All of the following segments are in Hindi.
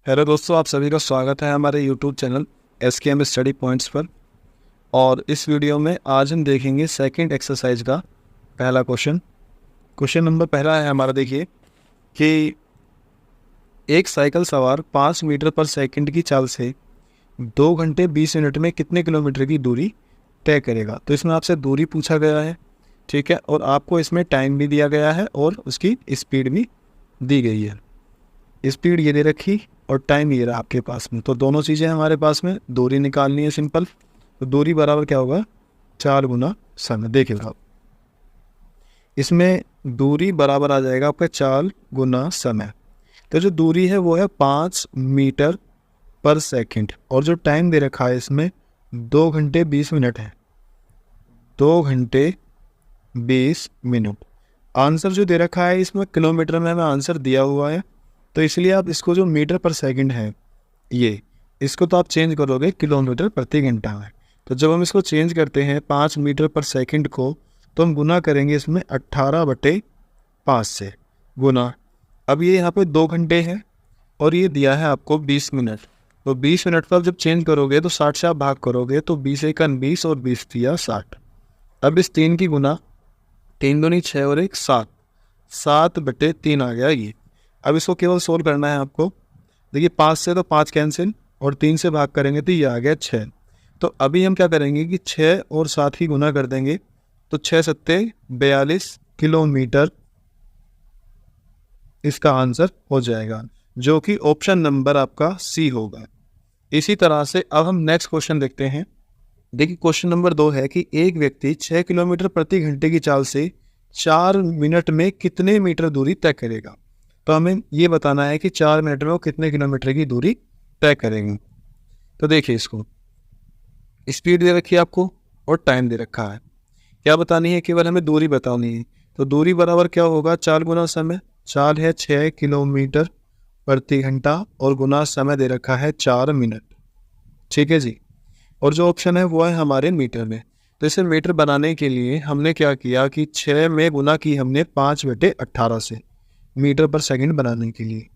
हेलो दोस्तों, आप सभी का स्वागत है हमारे YouTube channel SKM study points पर। और इस वीडियो में आज हम देखेंगे सेकंड एक्सरसाइज का पहला क्वेश्चन। क्वेश्चन नंबर पहला है हमारा, देखिए कि एक साइकिल सवार 5 मीटर पर सेकंड की चाल से 2 घंटे 20 मिनट में कितने किलोमीटर की दूरी तय करेगा। तो इसमें आपसे दूरी पूछा गया है, ठीक है, और आपको इसमें टाइम भी दिया गया है और उसकी स्पीड भी दी गई है। स्पीड ये दे रखी और टाइम ये रहा आपके पास में, तो दोनों चीज़ें हमारे पास में। दूरी निकालनी है सिंपल, तो दूरी बराबर क्या होगा, 4 गुना समय। देखिएगा इसमें दूरी बराबर आ जाएगा आपका 4 गुना समय। तो जो दूरी है वो है 5 मीटर पर सेकंड और जो टाइम दे रखा है इसमें 2 घंटे 20 मिनट है। 2 घंटे 20 मिनट। आंसर जो दे रखा है इसमें किलोमीटर में हमें आंसर दिया हुआ है, तो इसलिए आप इसको जो मीटर पर सेकंड है इसको तो आप चेंज करोगे किलोमीटर प्रति घंटा में। तो जब हम इसको चेंज करते हैं 5 मीटर पर सेकंड को, तो हम गुना करेंगे इसमें 18/5 से गुना। अब ये यहाँ पे 2 घंटे है और ये दिया है आपको 20 मिनट। तो 20 मिनट पर जब चेंज करोगे तो 60 से आप भाग करोगे तो 20 एकन 20 और 20 दिया 60। अब इस 3 की गुना, 3 दूनी 6 और 1 7, 7/3 आ गया ये। अब इसको केवल सोल्व करना है आपको। देखिए 5 से तो 5 कैंसिल और 3 से भाग करेंगे तो ये आ गया 6। तो अभी हम क्या करेंगे कि 6 और 7 की गुना कर देंगे, तो 6 सत्ते 42 किलोमीटर इसका आंसर हो जाएगा, जो कि ऑप्शन नंबर आपका सी होगा। इसी तरह से अब हम नेक्स्ट क्वेश्चन देखते हैं। देखिए क्वेश्चन नंबर 2 है कि एक व्यक्ति 6 किलोमीटर प्रति घंटे की चाल से 4 मिनट में कितने मीटर दूरी तय करेगा। तो हमें ये बताना है कि 4 मिनट में वो कितने किलोमीटर की दूरी तय करेंगे। तो देखिए इसको स्पीड दे रखी है आपको और टाइम दे रखा है। क्या बतानी है, केवल हमें दूरी बतानी है। तो दूरी बराबर क्या होगा, 4 गुना समय। 4 है 6 किलोमीटर प्रति घंटा और गुना समय दे रखा है 4 मिनट। ठीक है जी। और जो ऑप्शन है वो है हमारे मीटर में। तो इसे मीटर बनाने के लिए हमने क्या किया कि 6 में गुना की हमने 5/18 से मीटर पर सेकंड बनाने के लिए।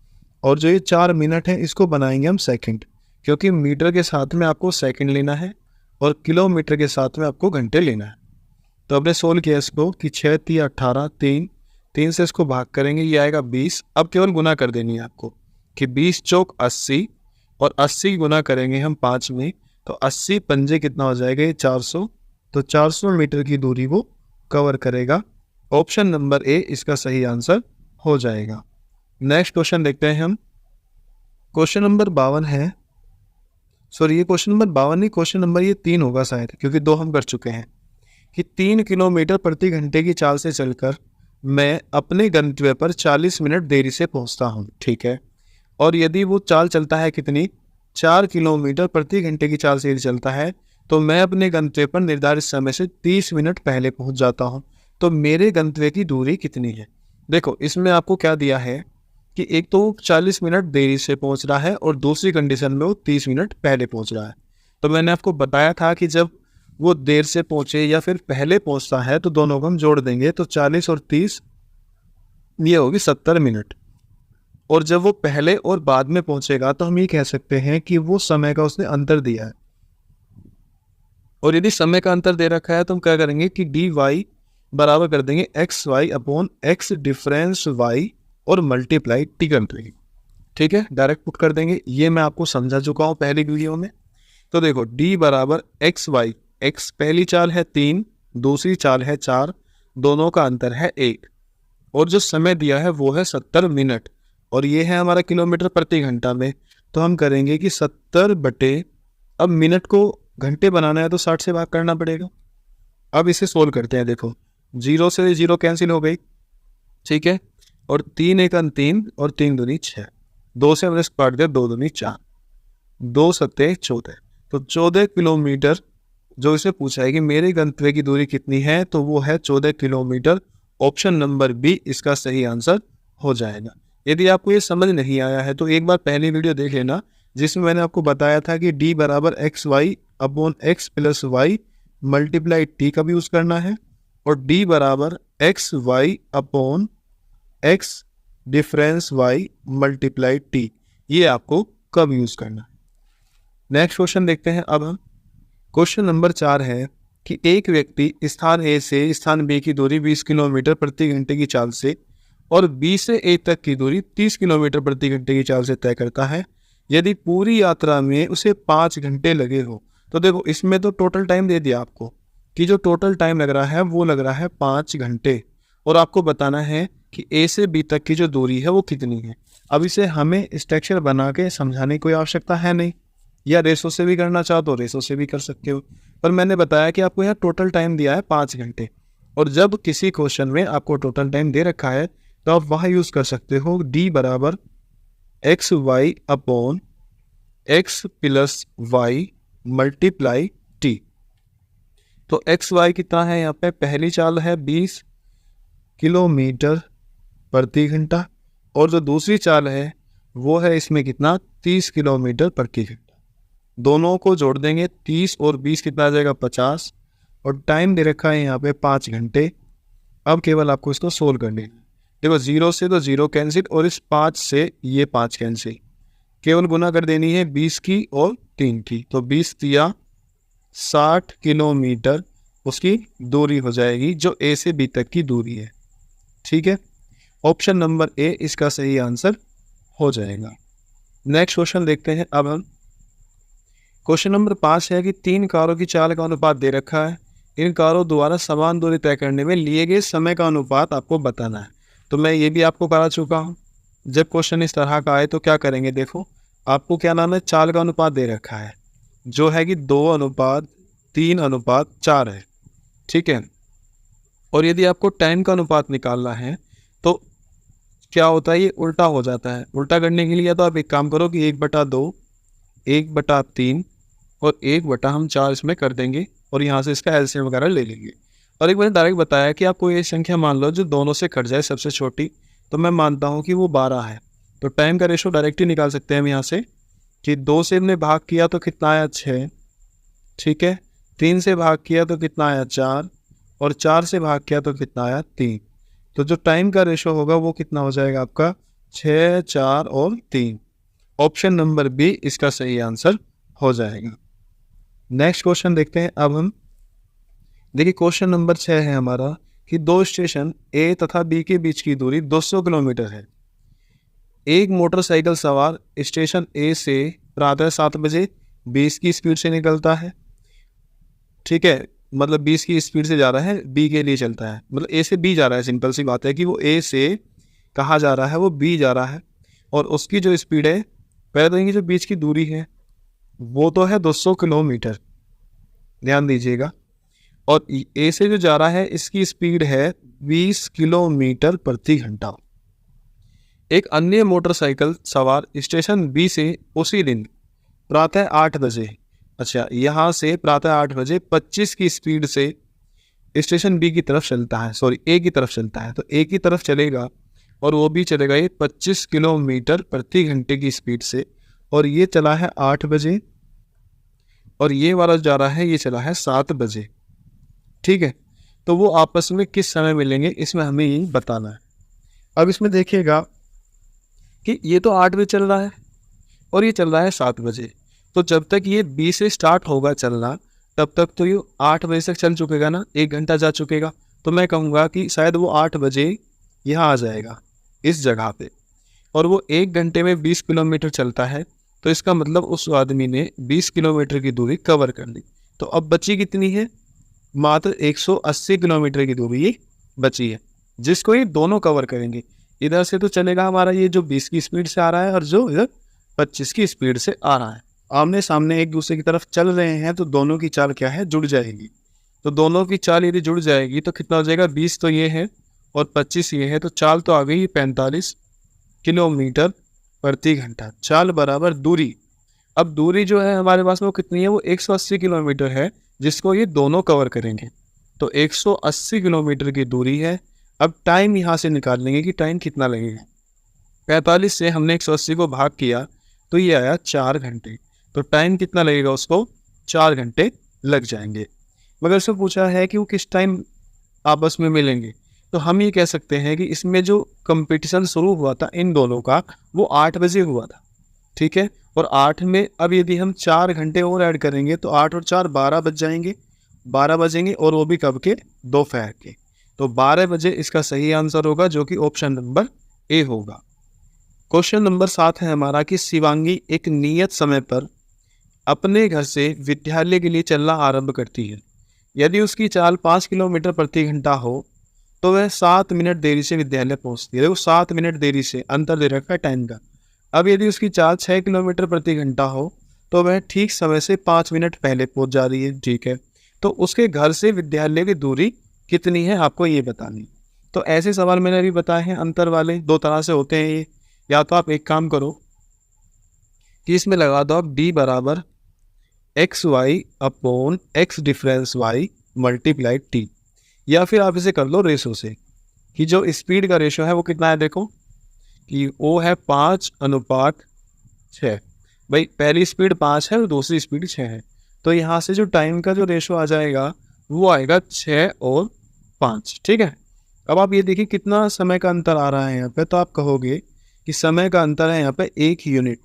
और जो ये 4 मिनट है इसको बनाएंगे हम सेकंड, क्योंकि मीटर के साथ में आपको सेकंड लेना है और किलोमीटर के साथ में आपको घंटे लेना है। तो हमने सोल्व किया इसको कि 6 3 18, 3 से इसको भाग करेंगे, ये आएगा 20। अब केवल गुना कर देनी है आपको कि 20 चौक 80 और 80 गुना करेंगे हम 5 में, तो 80 पंजे कितना हो जाएगा, ये 400। तो 400 मीटर की दूरी वो कवर करेगा। ऑप्शन नंबर ए इसका सही आंसर हो जाएगा। नेक्स्ट क्वेश्चन देखते हैं हम। क्वेश्चन नंबर 52 है, सॉरी ये क्वेश्चन नंबर 52 नहीं, क्वेश्चन नंबर ये 3 होगा शायद, क्योंकि 2 हम कर चुके हैं। कि 3 किलोमीटर प्रति घंटे की चाल से चलकर मैं अपने गंतव्य पर 40 मिनट देरी से पहुंचता हूं, ठीक है। और यदि वो चाल चलता है कितनी, 4 किलोमीटर प्रति घंटे की चाल से यदि चलता है तो मैं अपने गंतव्य पर निर्धारित समय से 30 मिनट पहले पहुंच जाता हूं। तो मेरे गंतव्य की दूरी कितनी है। देखो इसमें आपको क्या दिया है कि एक तो 40 मिनट देरी से पहुंच रहा है और दूसरी कंडीशन में वो 30 मिनट पहले पहुंच रहा है। तो मैंने आपको बताया था कि जब वो देर से पहुंचे या फिर पहले पहुंचता है तो दोनों को हम जोड़ देंगे, तो 40 और 30 ये होगी 70 मिनट। और जब वो पहले और बाद में पहुंचेगा तो हम ये कह सकते हैं कि वो समय का उसने अंतर दिया है। और यदि समय का अंतर दे रखा है तो हम क्या करेंगे कि dy बराबर कर देंगे xy/x डिफरेंस y और मल्टीप्लाई t कर देंगे। ठीक है, डायरेक्ट पुट कर देंगे। ये मैं आपको समझा चुका हूँ पहली वीडियो में। तो देखो d बराबर xy, x पहली चाल है 3, दूसरी चाल है 4, दोनों का अंतर है 1 और जो समय दिया है वो है 70 मिनट और ये है हमारा किलोमीटर प्रति घंटा में। तो हम करेंगे कि 70 अब मिनट को घंटे बनाना है तो 60 से भाग करना पड़ेगा। अब इसे सोल्व करते हैं। देखो 0 से 0 कैंसिल हो गई, ठीक है, और 3 एकन 3 और 3 दूनी 6, 2 से हमने काट दिया, 2 दूनी 4, 2 सत्ते 14। तो 14 किलोमीटर जो इसे पूछा है कि मेरे गंतव्य की दूरी कितनी है, तो वो है 14 किलोमीटर। ऑप्शन नंबर बी इसका सही आंसर हो जाएगा। यदि आपको ये समझ नहीं आया है तो एक बार पहली वीडियो देख लेना, जिसमें मैंने आपको बताया था कि d बराबर xy/x + y मल्टीप्लाई t का भी यूज करना है और d बराबर xy/x difference y multiply t, ये आपको कब यूज़ करना है। नेक्स्ट क्वेश्चन देखते हैं अब हम। क्वेश्चन नंबर 4 है कि एक व्यक्ति स्थान ए से स्थान बी की दूरी 20 किलोमीटर प्रति घंटे की चाल से और बी से ए तक की दूरी 30 किलोमीटर प्रति घंटे की चाल से तय करता है। यदि पूरी यात्रा में उसे 5 घंटे लगे हो, तो देखो इसमें तो टोटल टाइम दे दिया आपको कि जो टोटल टाइम लग रहा है वो लग रहा है 5 घंटे, और आपको बताना है कि ए से बी तक की जो दूरी है वो कितनी है। अब इसे हमें स्ट्रक्चर बना के समझाने की कोई आवश्यकता है नहीं, या रेशो से भी करना चाहो तो रेशो से भी कर सकते हो, पर मैंने बताया कि आपको यहाँ टोटल टाइम दिया है 5 घंटे, और जब किसी क्वेश्चन में आपको टोटल टाइम दे रखा है तो आप वहाँ यूज़ कर सकते हो d बराबर x y upon x plus y multiply t. तो एक्स वाई कितना है यहाँ पे, पहली चाल है 20 किलोमीटर प्रति घंटा, और जो दूसरी चाल है वो है इसमें कितना 30 किलोमीटर प्रति घंटा। दोनों को जोड़ देंगे 30 और 20 कितना आ जाएगा 50, और टाइम दे रखा है यहाँ पे 5 घंटे। अब केवल आपको इसको सोल्व करनी है। देखो 0 से तो 0 कैंसिल, और इस 5 से ये 5 कैंसिल, केवल गुना कर देनी है 20 की और 3 की, तो 20 दिया 60 किलोमीटर उसकी दूरी हो जाएगी जो ए से बी तक की दूरी है। ठीक है, ऑप्शन नंबर ए इसका सही आंसर हो जाएगा। नेक्स्ट क्वेश्चन देखते हैं अब हम। क्वेश्चन नंबर 5 है कि 3 कारों की चाल का अनुपात दे रखा है। इन कारों द्वारा समान दूरी तय करने में लिए गए समय का अनुपात आपको बताना है। तो मैं ये भी आपको करा चुका हूँ। जब क्वेश्चन इस तरह का आए तो क्या करेंगे, देखो आपको क्या नाम है, चाल का अनुपात दे रखा है जो है कि 2:3:4 है। ठीक है, और यदि आपको टाइम का अनुपात निकालना है तो क्या होता है, ये उल्टा हो जाता है। उल्टा करने के लिए तो आप एक काम करो कि 1/2, 1/3 और 1/4 इसमें कर देंगे, और यहाँ से इसका एलसीएम वगैरह ले लेंगे। और एक मैंने डायरेक्ट बताया कि आपको ये संख्या मान लो जो दोनों से कट जाए सबसे छोटी, तो मैं मानता हूँ कि वो 12 है। तो टाइम का रेशो डायरेक्ट ही निकाल सकते हैं हम यहाँ से कि 2 से हमने भाग किया तो कितना आया 6, ठीक है, 3 से भाग किया तो कितना आया 4, और 4 से भाग किया तो कितना आया 3। तो जो टाइम का रेशो होगा वो कितना हो जाएगा आपका 6, 4 और 3। ऑप्शन नंबर बी इसका सही आंसर हो जाएगा। नेक्स्ट क्वेश्चन देखते हैं अब हम। देखिए क्वेश्चन नंबर 6 है हमारा कि 2 स्टेशन ए तथा बी के बीच की दूरी 200 किलोमीटर है। एक मोटरसाइकिल सवार स्टेशन ए से प्रातः 7 बजे 20 की स्पीड से निकलता है। ठीक है, मतलब 20 की स्पीड से जा रहा है, बी के लिए चलता है, मतलब ए से बी जा रहा है। सिंपल सी बात है कि वो ए से कहाँ जा रहा है, वो बी जा रहा है, और उसकी जो स्पीड है, पहले तो इनकी जो बीच की दूरी है वो तो है 200 किलोमीटर, ध्यान दीजिएगा, और ए से जो जा रहा है इसकी स्पीड है 20 किलोमीटर प्रति घंटा। एक अन्य मोटरसाइकिल सवार स्टेशन बी से उसी दिन प्रातः 8 बजे, अच्छा यहाँ से प्रातः 8 बजे 25 की स्पीड से स्टेशन बी की तरफ चलता है, सॉरी ए की तरफ चलता है। तो ए की तरफ चलेगा और वो भी चलेगा ये 25 किलोमीटर प्रति घंटे की स्पीड से, और ये चला है 8 बजे, और ये वाला जा रहा है ये चला है 7 बजे। ठीक है, तो वो आपस में किस समय मिलेंगे इसमें हमें ये बताना है। अब इसमें देखिएगा कि ये तो 8 बजे चल रहा है और ये चल रहा है 7 बजे, तो जब तक ये बी से स्टार्ट होगा चलना तब तक तो ये 8 बजे तक चल चुकेगा ना, 1 घंटा जा चुकेगा। तो मैं कहूँगा कि शायद वो 8 बजे यहाँ आ जाएगा इस जगह पे, और वो 1 घंटे में 20 किलोमीटर चलता है, तो इसका मतलब उस आदमी ने 20 किलोमीटर की दूरी कवर कर ली। तो अब बची कितनी है, मात्र 180 किलोमीटर की दूरी बची है, जिसको ये दोनों कवर करेंगे। इधर से तो चलेगा हमारा ये जो 20 की स्पीड से आ रहा है और जो इधर 25 की स्पीड से आ रहा है, आमने सामने एक दूसरे की तरफ चल रहे हैं, तो दोनों की चाल क्या है, जुड़ जाएगी। तो दोनों की चाल यदि जुड़ जाएगी तो कितना हो जाएगा, 20 तो ये है और 25 ये है, तो चाल तो आ गई 45 किलोमीटर प्रति घंटा। चाल बराबर दूरी, अब दूरी जो है हमारे पास में वो कितनी है, वो 180 किलोमीटर है, जिसको ये दोनों कवर करेंगे। तो 180 किलोमीटर की दूरी है। अब टाइम यहाँ से निकाल लेंगे कि टाइम कितना लगेगा। 45 से हमने 180 को भाग किया तो ये आया 4 घंटे, तो टाइम कितना लगेगा उसको, 4 घंटे लग जाएंगे। मगर इससे पूछा है कि वो किस टाइम आपस में मिलेंगे, तो हम ये कह सकते हैं कि इसमें जो कंपटीशन शुरू हुआ था इन दोनों का वो 8 बजे हुआ था। ठीक है। और 8 में अब यदि हम 4 घंटे और ऐड करेंगे तो 8 और 4 12 बज जाएंगे, 12 बजेंगे, और वो भी कब के, दोपहर के। तो 12 बजे इसका सही आंसर होगा, जो कि ऑप्शन नंबर ए होगा। क्वेश्चन नंबर 7 है हमारा कि शिवांगी एक नियत समय पर अपने घर से विद्यालय के लिए चलना आरंभ करती है। यदि उसकी चाल 5 किलोमीटर प्रति घंटा हो तो वह 7 मिनट देरी से विद्यालय पहुंचती है। देखो 7 मिनट देरी से अंतर दे रखा है टाइम का। अब यदि उसकी चाल 6 किलोमीटर प्रति घंटा हो तो वह ठीक समय से 5 मिनट पहले पहुंच जा रही है, ठीक है। तो उसके घर से विद्यालय की दूरी कितनी है, आपको ये बतानी। तो ऐसे सवाल मैंने अभी बताए हैं अंतर वाले, 2 तरह से होते हैं ये। या तो आप एक काम करो कि इसमें लगा दो आप d बराबर x y upon x difference y multiply t, या फिर आप इसे कर लो रेशो से, कि जो स्पीड का रेशो है वो कितना है। देखो कि वो है 5:6। भाई पहली स्पीड 5 है और दूसरी स्पीड 6 है, तो यहाँ से जो टाइम का जो रेशो आ जाएगा वो आएगा 6 और 5, ठीक है। अब आप ये देखिए कितना समय का अंतर आ रहा है यहाँ पे, तो आप कहोगे कि समय का अंतर है यहाँ पे 1 यूनिट।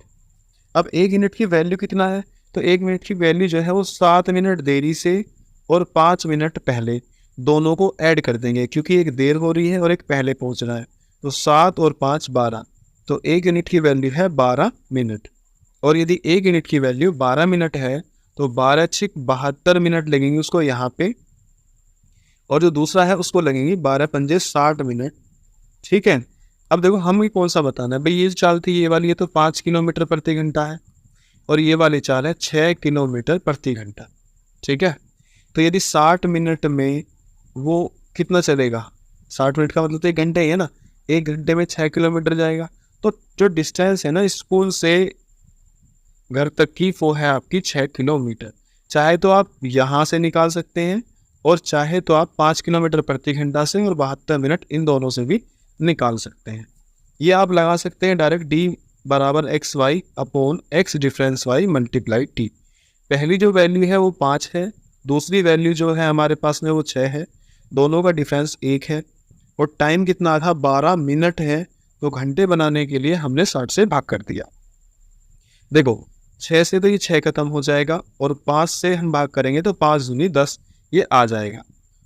अब 1 यूनिट की वैल्यू कितना है, तो 1 मिनट की वैल्यू जो है वो 7 मिनट देरी से और 5 मिनट पहले दोनों को ऐड कर देंगे, क्योंकि एक देर हो रही है और एक पहले पहुंच रहा है। तो 7 और 5 12, तो 1 यूनिट की वैल्यू है 12 मिनट। और यदि 1 यूनिट की वैल्यू 12 मिनट है तो 12 छिक 72 मिनट लगेंगे उसको यहाँ पे, और जो दूसरा है उसको लगेंगे 12 पंजे 60 मिनट, ठीक है। अब देखो हमें कौन सा बताना है, भाई ये चाल थी ये वाली, ये तो 5 किलोमीटर प्रति घंटा है, और ये वाली चाल है 6 किलोमीटर प्रति घंटा, ठीक है। तो यदि 60 मिनट में वो कितना चलेगा, 60 मिनट का मतलब तो 1 घंटे ही है ना, 1 घंटे में 6 किलोमीटर जाएगा। तो जो डिस्टेंस है ना स्कूल से घर तक की वो है आपकी 6 किलोमीटर। चाहे तो आप यहाँ से निकाल सकते हैं, और चाहे तो आप 5 किलोमीटर प्रति घंटा से और 72 मिनट इन दोनों से भी निकाल सकते हैं। ये आप लगा सकते हैं डायरेक्ट d बराबर x y upon x difference y multiply t. पहली जो वैल्यू है वो 5 है, दूसरी वैल्यू जो है हमारे पास में वो 6 है, दोनों का डिफरेंस 1 है, और टाइम कितना था 12 मिनट है। तो घंटे बनाने के लिए हमने 60 से भाग कर दिया। देखो 6 से तो ये 6 खत्म हो जाएगा, और 5 से हम भाग करेंगे तो 5 दूनी 10 ये आ जाएगा।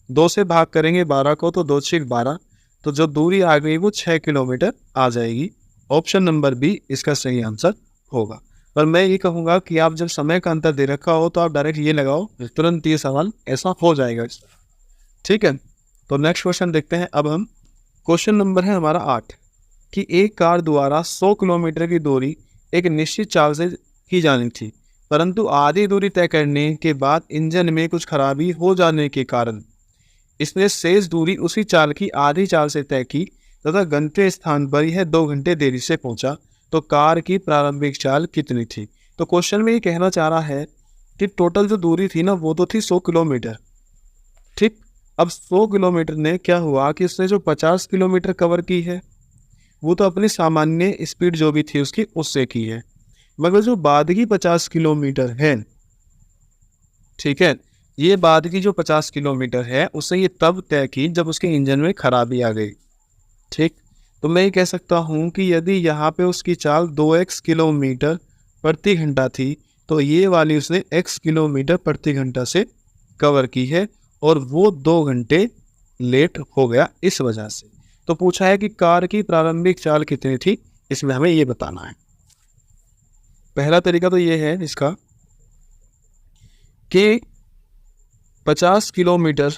2 से भाग करेंगे 12 को तो 2 छिक 12, तो जो दूरी आ गई वो 6 किलोमीटर आ जाएगी। ऑप्शन नंबर बी इसका सही आंसर होगा। पर मैं ये कहूँगा कि आप जब समय का अंतर दे रखा हो तो आप डायरेक्ट ये लगाओ, तुरंत ये सवाल ऐसा हो जाएगा, ठीक है। तो नेक्स्ट क्वेश्चन देखते हैं अब हम। क्वेश्चन नंबर है हमारा 8 कि एक कार द्वारा 100 किलोमीटर की दूरी एक निश्चित चाल से की जानी थी, परंतु आधी दूरी तय करने के बाद इंजन में कुछ खराबी हो जाने के कारण इसने शेष दूरी उसी चाल की आधी चाल से तय की तथा गंतव्य स्थान पर यह 2 घंटे देरी से पहुंचा। तो कार की प्रारंभिक चाल कितनी थी। तो क्वेश्चन में ये कहना चाह रहा है कि टोटल जो दूरी थी ना वो तो थी 100 किलोमीटर, ठीक। अब 100 किलोमीटर ने क्या हुआ कि उसने जो 50 किलोमीटर कवर की है वो तो अपनी सामान्य स्पीड जो भी थी उसकी उससे की है, मगर जो बाद की 50 किलोमीटर है, ठीक है, ये बाद की जो 50 किलोमीटर है उससे ये तब तय की जब उसके इंजन में खराबी आ गई, ठीक। तो मैं ये कह सकता हूँ कि यदि यहाँ पे उसकी चाल 2x किलोमीटर प्रति घंटा थी तो ये वाली उसने x किलोमीटर प्रति घंटा से कवर की है, और वो 2 घंटे लेट हो गया इस वजह से। तो पूछा है कि कार की प्रारंभिक चाल कितनी थी, इसमें हमें ये बताना है। पहला तरीका तो ये है इसका कि 50 किलोमीटर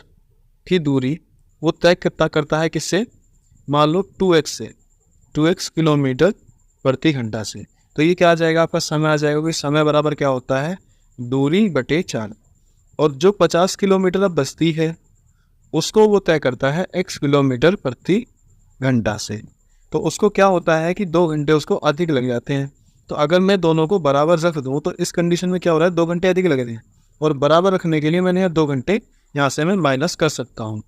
की दूरी वो तय करता है किससे, मान लो 2x से, 2x किलोमीटर प्रति घंटा से। तो ये क्या आ जाएगा आपका समय आ जाएगा, कि समय बराबर क्या होता है दूरी बटे चाल, और जो 50 किलोमीटर अब बचती है उसको वो तय करता है x किलोमीटर प्रति घंटा से। तो उसको क्या होता है कि 2 घंटे उसको अधिक लग जाते हैं। तो अगर मैं दोनों को बराबर रख दूँ तो इस कंडीशन में क्या हो रहा है 2 घंटे अधिक लग रहे हैं, और बराबर रखने के लिए मैंने यहाँ 2 घंटे यहाँ से मैं माइनस कर सकता हूँ,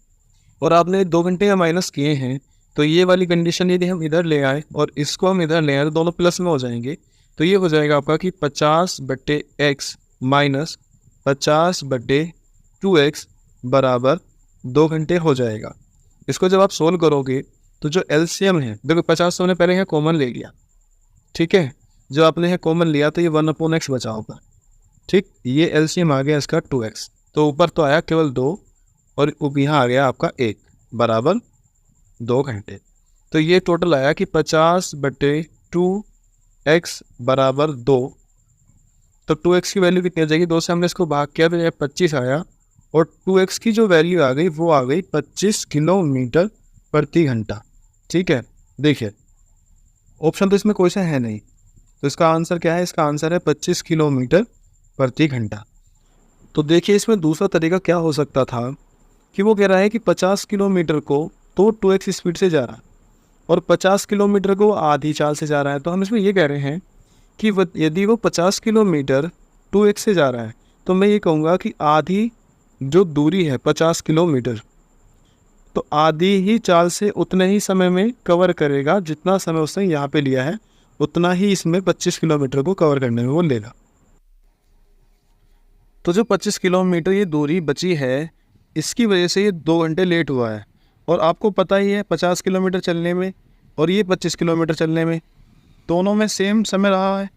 और आपने 2 घंटे यहाँ माइनस किए हैं। तो ये वाली कंडीशन यदि हम इधर ले आए और इसको हम इधर ले आए तो दोनों प्लस में हो जाएंगे। तो ये हो जाएगा आपका कि 50/x माइनस 50/2x बराबर 2 घंटे हो जाएगा। इसको जब आप सोल्व करोगे तो जो एलसीएम है, देखो 50 हमने पहले यहाँ कॉमन ले लिया, ठीक है, जो आपने यहाँ कॉमन लिया तो ये 1/x बचा ऊपर, ठीक। ये एलसीएम आ गया इसका 2x, तो ऊपर तो आया केवल 2 और यहाँ आ गया आपका 1 बराबर 2 घंटे। तो ये टोटल आया कि 50/2x बराबर 2। तो 2x की वैल्यू कितनी आ जाएगी, 2 से हमने इसको भाग किया तो ये 25 आया, और 2x की जो वैल्यू आ गई वो आ गई 25 किलोमीटर प्रति घंटा, ठीक है। देखिए ऑप्शन तो इसमें कोई सा है नहीं, तो इसका आंसर क्या है, इसका आंसर है 25 किलोमीटर प्रति घंटा। तो देखिए इसमें दूसरा तरीका क्या हो सकता था कि वो कह रहा है कि 50 किलोमीटर को तो 2x स्पीड से जा रहा है और 50 किलोमीटर को आधी चाल से जा रहा है। तो हम इसमें ये कह रहे हैं कि यदि वो 50 किलोमीटर 2x से जा रहा है तो मैं ये कहूँगा कि आधी जो दूरी है 50 किलोमीटर, तो आधी ही चाल से उतने ही समय में कवर करेगा, जितना समय उसने यहाँ पे लिया है उतना ही इसमें 25 किलोमीटर को कवर करने में वो लेगा। तो जो 25 किलोमीटर ये दूरी बची है, इसकी वजह से ये 2 घंटे लेट हुआ है। और आपको पता ही है 50 किलोमीटर चलने में और ये 25 किलोमीटर चलने में दोनों में सेम समय रहा है,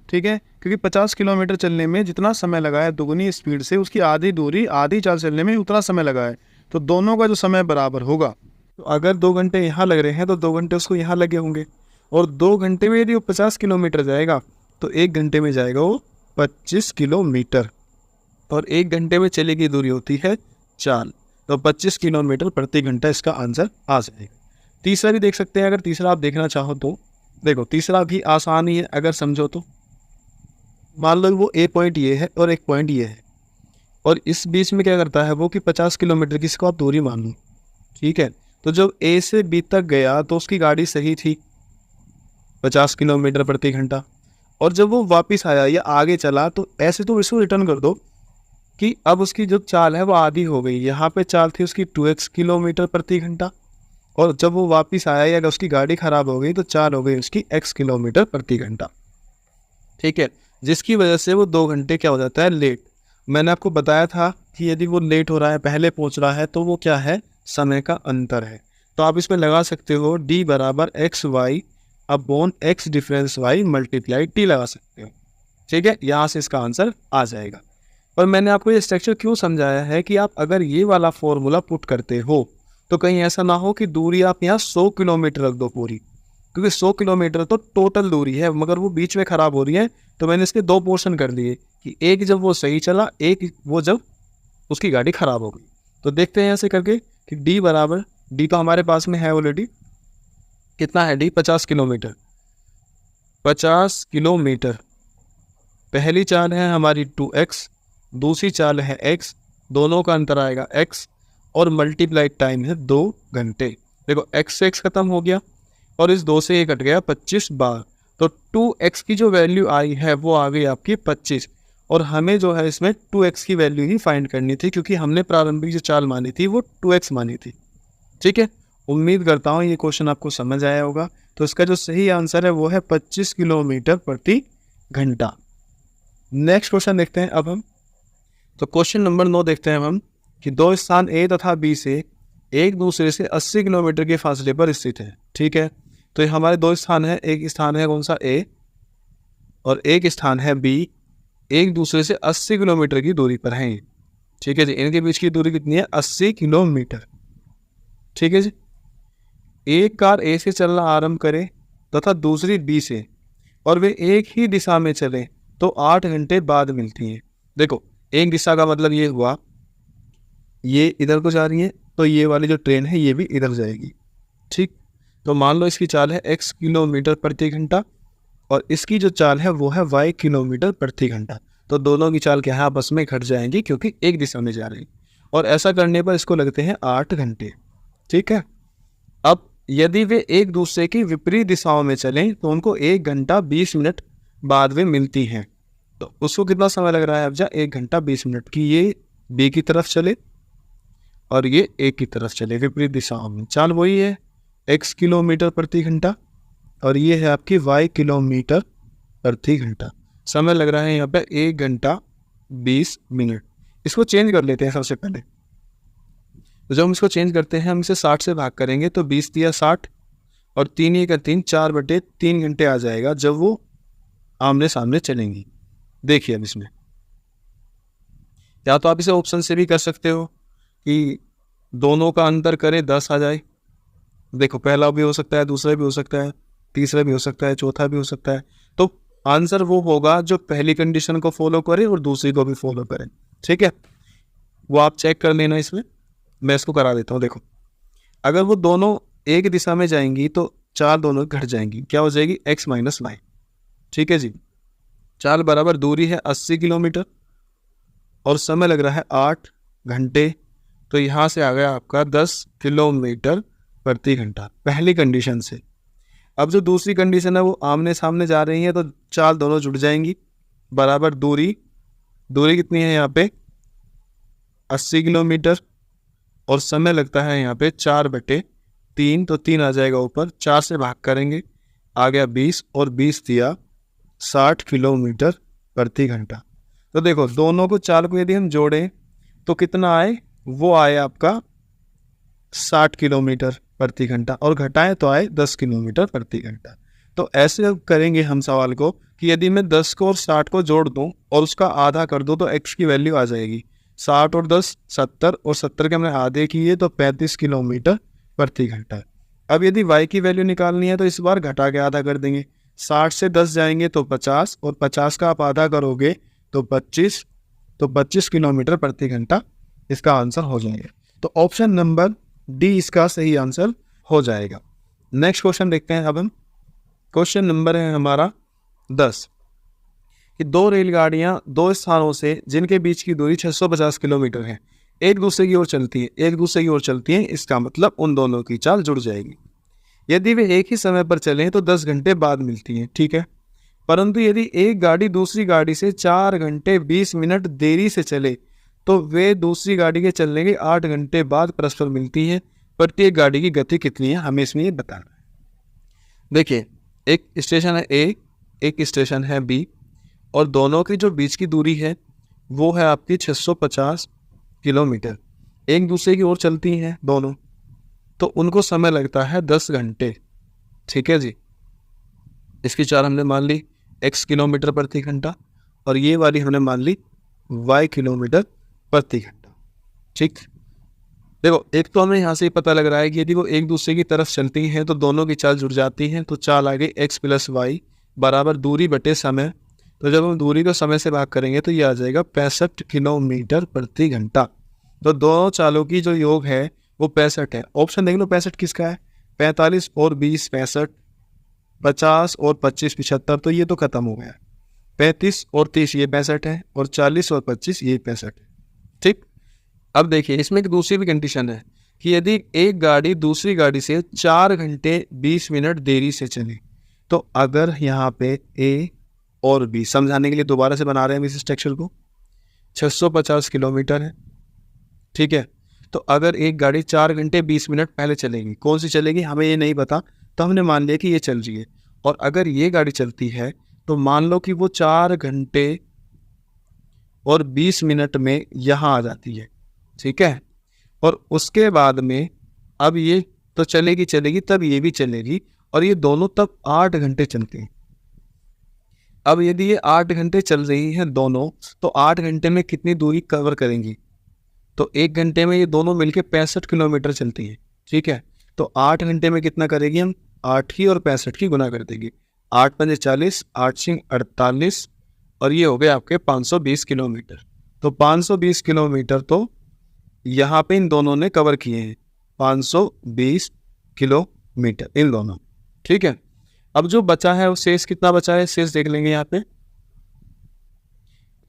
ठीक है। क्योंकि 50 किलोमीटर चलने में जितना समय लगा है दुगनी स्पीड से उसकी आधी दूरी आधी चाल चलने में उतना समय लगा है, तो दोनों का जो समय बराबर होगा। तो अगर 2 घंटे यहाँ लग रहे हैं तो 2 घंटे उसको यहाँ लगे होंगे, और 2 घंटे में यदि वो 50 किलोमीटर जाएगा तो 1 घंटे में जाएगा वो 25 किलोमीटर, और 1 घंटे में चली गई दूरी होती है 4, तो 25 किलोमीटर प्रति घंटा इसका आंसर आ जाएगा। तीसरा भी देख सकते हैं, अगर तीसरा आप देखना चाहो तो देखो तीसरा भी आसान ही है अगर समझो तो। मान लो वो एक पॉइंट ये है और एक पॉइंट ये है, और इस बीच में क्या करता है वो कि 50 किलोमीटर की इसको आप दूरी मान लो, ठीक है। तो जब ए से बी तक गया तो उसकी गाड़ी सही थी 50 किलोमीटर प्रति घंटा, और जब वो वापस आया या आगे चला तो ऐसे तो इसको रिटर्न कर दो कि अब उसकी जो चाल है वो आधी हो गई। यहाँ पे चाल थी उसकी 2x किलोमीटर प्रति घंटा, और जब वो वापस आया या उसकी गाड़ी ख़राब हो गई तो चाल हो गई उसकी x किलोमीटर प्रति घंटा, ठीक है। जिसकी वजह से वो 2 घंटे क्या हो जाता है लेट। मैंने आपको बताया था कि यदि वो लेट हो रहा है पहले पहुँच रहा है तो वो क्या है, समय का अंतर है। तो आप इसमें लगा सकते हो d बराबर x/y/x difference y multiply t लगा सकते हो, ठीक है। यहाँ से इसका आंसर आ जाएगा। और मैंने आपको ये स्ट्रक्चर क्यों समझाया है कि आप अगर ये वाला फॉर्मूला पुट करते हो तो कहीं ऐसा ना हो कि दूरी आप यहाँ 100 किलोमीटर रख दो पूरी, क्योंकि 100 किलोमीटर तो टोटल दूरी है, मगर वो बीच में ख़राब हो रही है। तो मैंने इसके 2 पोर्शन कर दिए कि एक जब वो सही चला, एक वो जब उसकी गाड़ी ख़राब हो गई। तो देखते हैं ऐसे करके कि d बराबर, d तो हमारे पास में है ऑलरेडी, कितना है d, 50 किलोमीटर। 50 किलोमीटर पहली चाल है हमारी 2x, दूसरी चाल है x, दोनों का अंतर आएगा x, और मल्टीप्लाई टाइम है 2 घंटे। देखो x से x खत्म हो गया और इस 2 से ये कट गया 25 बार, तो 2x की जो वैल्यू आई है वो आ गई आपकी 25, और हमें जो है इसमें 2x की वैल्यू ही फाइंड करनी थी, क्योंकि हमने प्रारंभिक जो चाल मानी थी वो 2x मानी थी, ठीक है। उम्मीद करता हूँ ये क्वेश्चन आपको समझ आया होगा। तो इसका जो सही आंसर है वो है 25 किलोमीटर प्रति घंटा। नेक्स्ट क्वेश्चन देखते हैं अब हम। तो क्वेश्चन नंबर 9 देखते हैं हम कि 2 स्थान ए तथा बी से एक दूसरे से 80 किलोमीटर के फासले पर स्थित है, ठीक है। तो ये हमारे 2 स्थान है, एक स्थान है कौन सा ए और एक स्थान है बी, एक दूसरे से 80 किलोमीटर की दूरी पर हैं, ठीक है जी। इनके बीच की दूरी कितनी है, 80 किलोमीटर, ठीक है जी। एक कार ए से चलना आरंभ करे तथा दूसरी बी से, और वे एक ही दिशा में चलें तो 8 घंटे बाद मिलती हैं। देखो एक दिशा का मतलब ये हुआ ये इधर को जा रही है तो ये वाली जो ट्रेन है ये भी इधर जाएगी, ठीक। तो मान लो इसकी चाल है x किलोमीटर प्रति घंटा और इसकी जो चाल है वो है y किलोमीटर प्रति घंटा। तो दोनों की चाल क्या है, आपस में घट जाएंगी क्योंकि एक दिशा में जा रही, और ऐसा करने पर इसको लगते हैं 8 घंटे, ठीक है। अब यदि वे एक दूसरे की विपरीत दिशाओं में चलें तो उनको 1 घंटा 20 मिनट बाद वे मिलती हैं। तो उसको कितना समय लग रहा है, अब जा 1 घंटा 20 मिनट की ये बी की तरफ चले और ये ए की तरफ चले विपरीत दिशाओं में। चाल वही है x किलोमीटर प्रति घंटा और ये है आपकी y किलोमीटर प्रति घंटा। समय लग रहा है यहाँ पे 1 घंटा 20 मिनट। इसको चेंज कर लेते हैं सबसे पहले। तो जब हम इसको चेंज करते हैं हम इसे 60 से भाग करेंगे तो 20 दिया 60 और 3 1 3 4/3 घंटे आ जाएगा जब वो आमने सामने चलेंगी। देखिए अब इसमें या तो आप इसे ऑप्शन से भी कर सकते हो कि दोनों का अंतर करें 10 आ जाए। देखो पहला भी हो सकता है, दूसरा भी हो सकता है, तीसरा भी हो सकता है, चौथा भी हो सकता है। तो आंसर वो होगा जो पहली कंडीशन को फॉलो करे और दूसरी को भी फॉलो करे। ठीक है, वो आप चेक कर लेना। इसमें मैं इसको करा देता हूँ। देखो अगर वो दोनों एक दिशा में जाएंगी तो चाल दोनों घट जाएंगी। क्या हो जाएगी? x minus y. ठीक है जी। चाल बराबर दूरी है 80 किलोमीटर और समय लग रहा है 8 घंटे। तो यहाँ से आ गया आपका 10 किलोमीटर प्रति घंटा पहली कंडीशन से। अब जो दूसरी कंडीशन है वो आमने सामने जा रही है तो चाल दोनों जुड़ जाएंगी। बराबर दूरी कितनी है यहाँ पे? 80 किलोमीटर और समय लगता है यहाँ पे 4/3। तो 3 आ जाएगा ऊपर, 4 से भाग करेंगे, आ गया 20 और 20 दिया 60 किलोमीटर प्रति घंटा। तो देखो दोनों को चाल को यदि हम जोड़ें तो कितना आए? वो आए आपका 60 किलोमीटर प्रति घंटा और घटाएं तो आए 10 किलोमीटर प्रति घंटा। तो ऐसे अब करेंगे हम सवाल को कि यदि मैं 10 को और 60 को जोड़ दूं और उसका आधा कर दूं तो x की वैल्यू आ जाएगी 60 और 10 70 और 70 के हमने आधे किए तो 35 किलोमीटर प्रति घंटा। अब यदि y की वैल्यू निकालनी है तो इस बार घटा के आधा कर देंगे। 60 से 10 जाएंगे तो 50 और 50 का आप आधा करोगे तो 25 किलोमीटर प्रति घंटा इसका आंसर हो जाएगा। तो ऑप्शन नंबर डी इसका सही आंसर हो जाएगा। नेक्स्ट क्वेश्चन देखते हैं अब हम। क्वेश्चन नंबर है हमारा 10 कि दो रेलगाड़ियां दो स्थानों से जिनके बीच की दूरी 650 किलोमीटर है एक दूसरे की ओर चलती हैं, इसका मतलब उन दोनों की चाल जुड़ जाएगी। यदि वे एक ही समय पर चलें तो 10 घंटे बाद मिलती हैं। ठीक है, परंतु यदि एक गाड़ी दूसरी गाड़ी से 4 घंटे 20 मिनट देरी से चले तो वे दूसरी गाड़ी के चलने के 8 घंटे बाद परस्पर मिलती है। प्रत्येक गाड़ी की गति कितनी है हमें इसमें ये बताना है। देखिए एक स्टेशन है ए, एक स्टेशन है बी और दोनों की जो बीच की दूरी है वो है आपकी 650 किलोमीटर। एक दूसरे की ओर चलती हैं दोनों, तो उनको समय लगता है 10 घंटे। ठीक है जी, इसकी चाल हमने मान ली x किलोमीटर प्रति घंटा और ये वाली हमने मान ली y किलोमीटर प्रति घंटा। ठीक, देखो एक तो हमें यहाँ से पता लग रहा है कि यदि वो एक दूसरे की तरफ चलती हैं तो दोनों की चाल जुड़ जाती हैं। तो चाल आ गई x प्लस वाई बराबर दूरी बटे समय। तो जब हम दूरी को समय से भाग करेंगे तो ये आ जाएगा 65 किलोमीटर प्रति घंटा। तो दोनों चालों की जो योग है वो 65 है। ऑप्शन देख लो 65 किसका है? 45 और 20 65, 50 और 25 75। तो ये तो खत्म हो गया। 35 और 30 ये 65 है और 40 और 25 ये 65 है। ठीक, अब देखिए इसमें एक दूसरी भी कंडीशन है कि यदि एक गाड़ी दूसरी गाड़ी से 4 घंटे 20 मिनट देरी से चले तो अगर यहाँ पे ए और बी, समझाने के लिए दोबारा से बना रहे हैं इस स्ट्रक्चर को, 650 किलोमीटर है। ठीक है, तो अगर एक गाड़ी 4 घंटे 20 मिनट पहले चलेगी, कौन सी चलेगी हमें ये नहीं पता, तो हमने मान लिया कि ये चल रही है। और अगर ये गाड़ी चलती है तो मान लो कि वो 4 घंटे और 20 मिनट में यहाँ आ जाती है। ठीक है, और उसके बाद में अब ये तो चलेगी तब ये भी चलेगी और ये दोनों तब 8 घंटे चलती हैं। अब यदि ये 8 घंटे चल रही हैं दोनों तो 8 घंटे में कितनी दूरी कवर करेंगी? तो 1 घंटे में ये दोनों मिलके 65 किलोमीटर चलती हैं। ठीक है, तो 8 घंटे में कितना करेगी? हम 8 ही और 65 की गुना कर देंगे। 8 पंजे 40, 8 सिंह 48 और ये हो गए आपके 520 किलोमीटर। तो 520 किलोमीटर तो यहाँ पे इन दोनों ने कवर किए हैं, 520 किलोमीटर इन दोनों। ठीक है, अब जो बचा है वो शेष कितना बचा है? शेष देख लेंगे यहाँ पे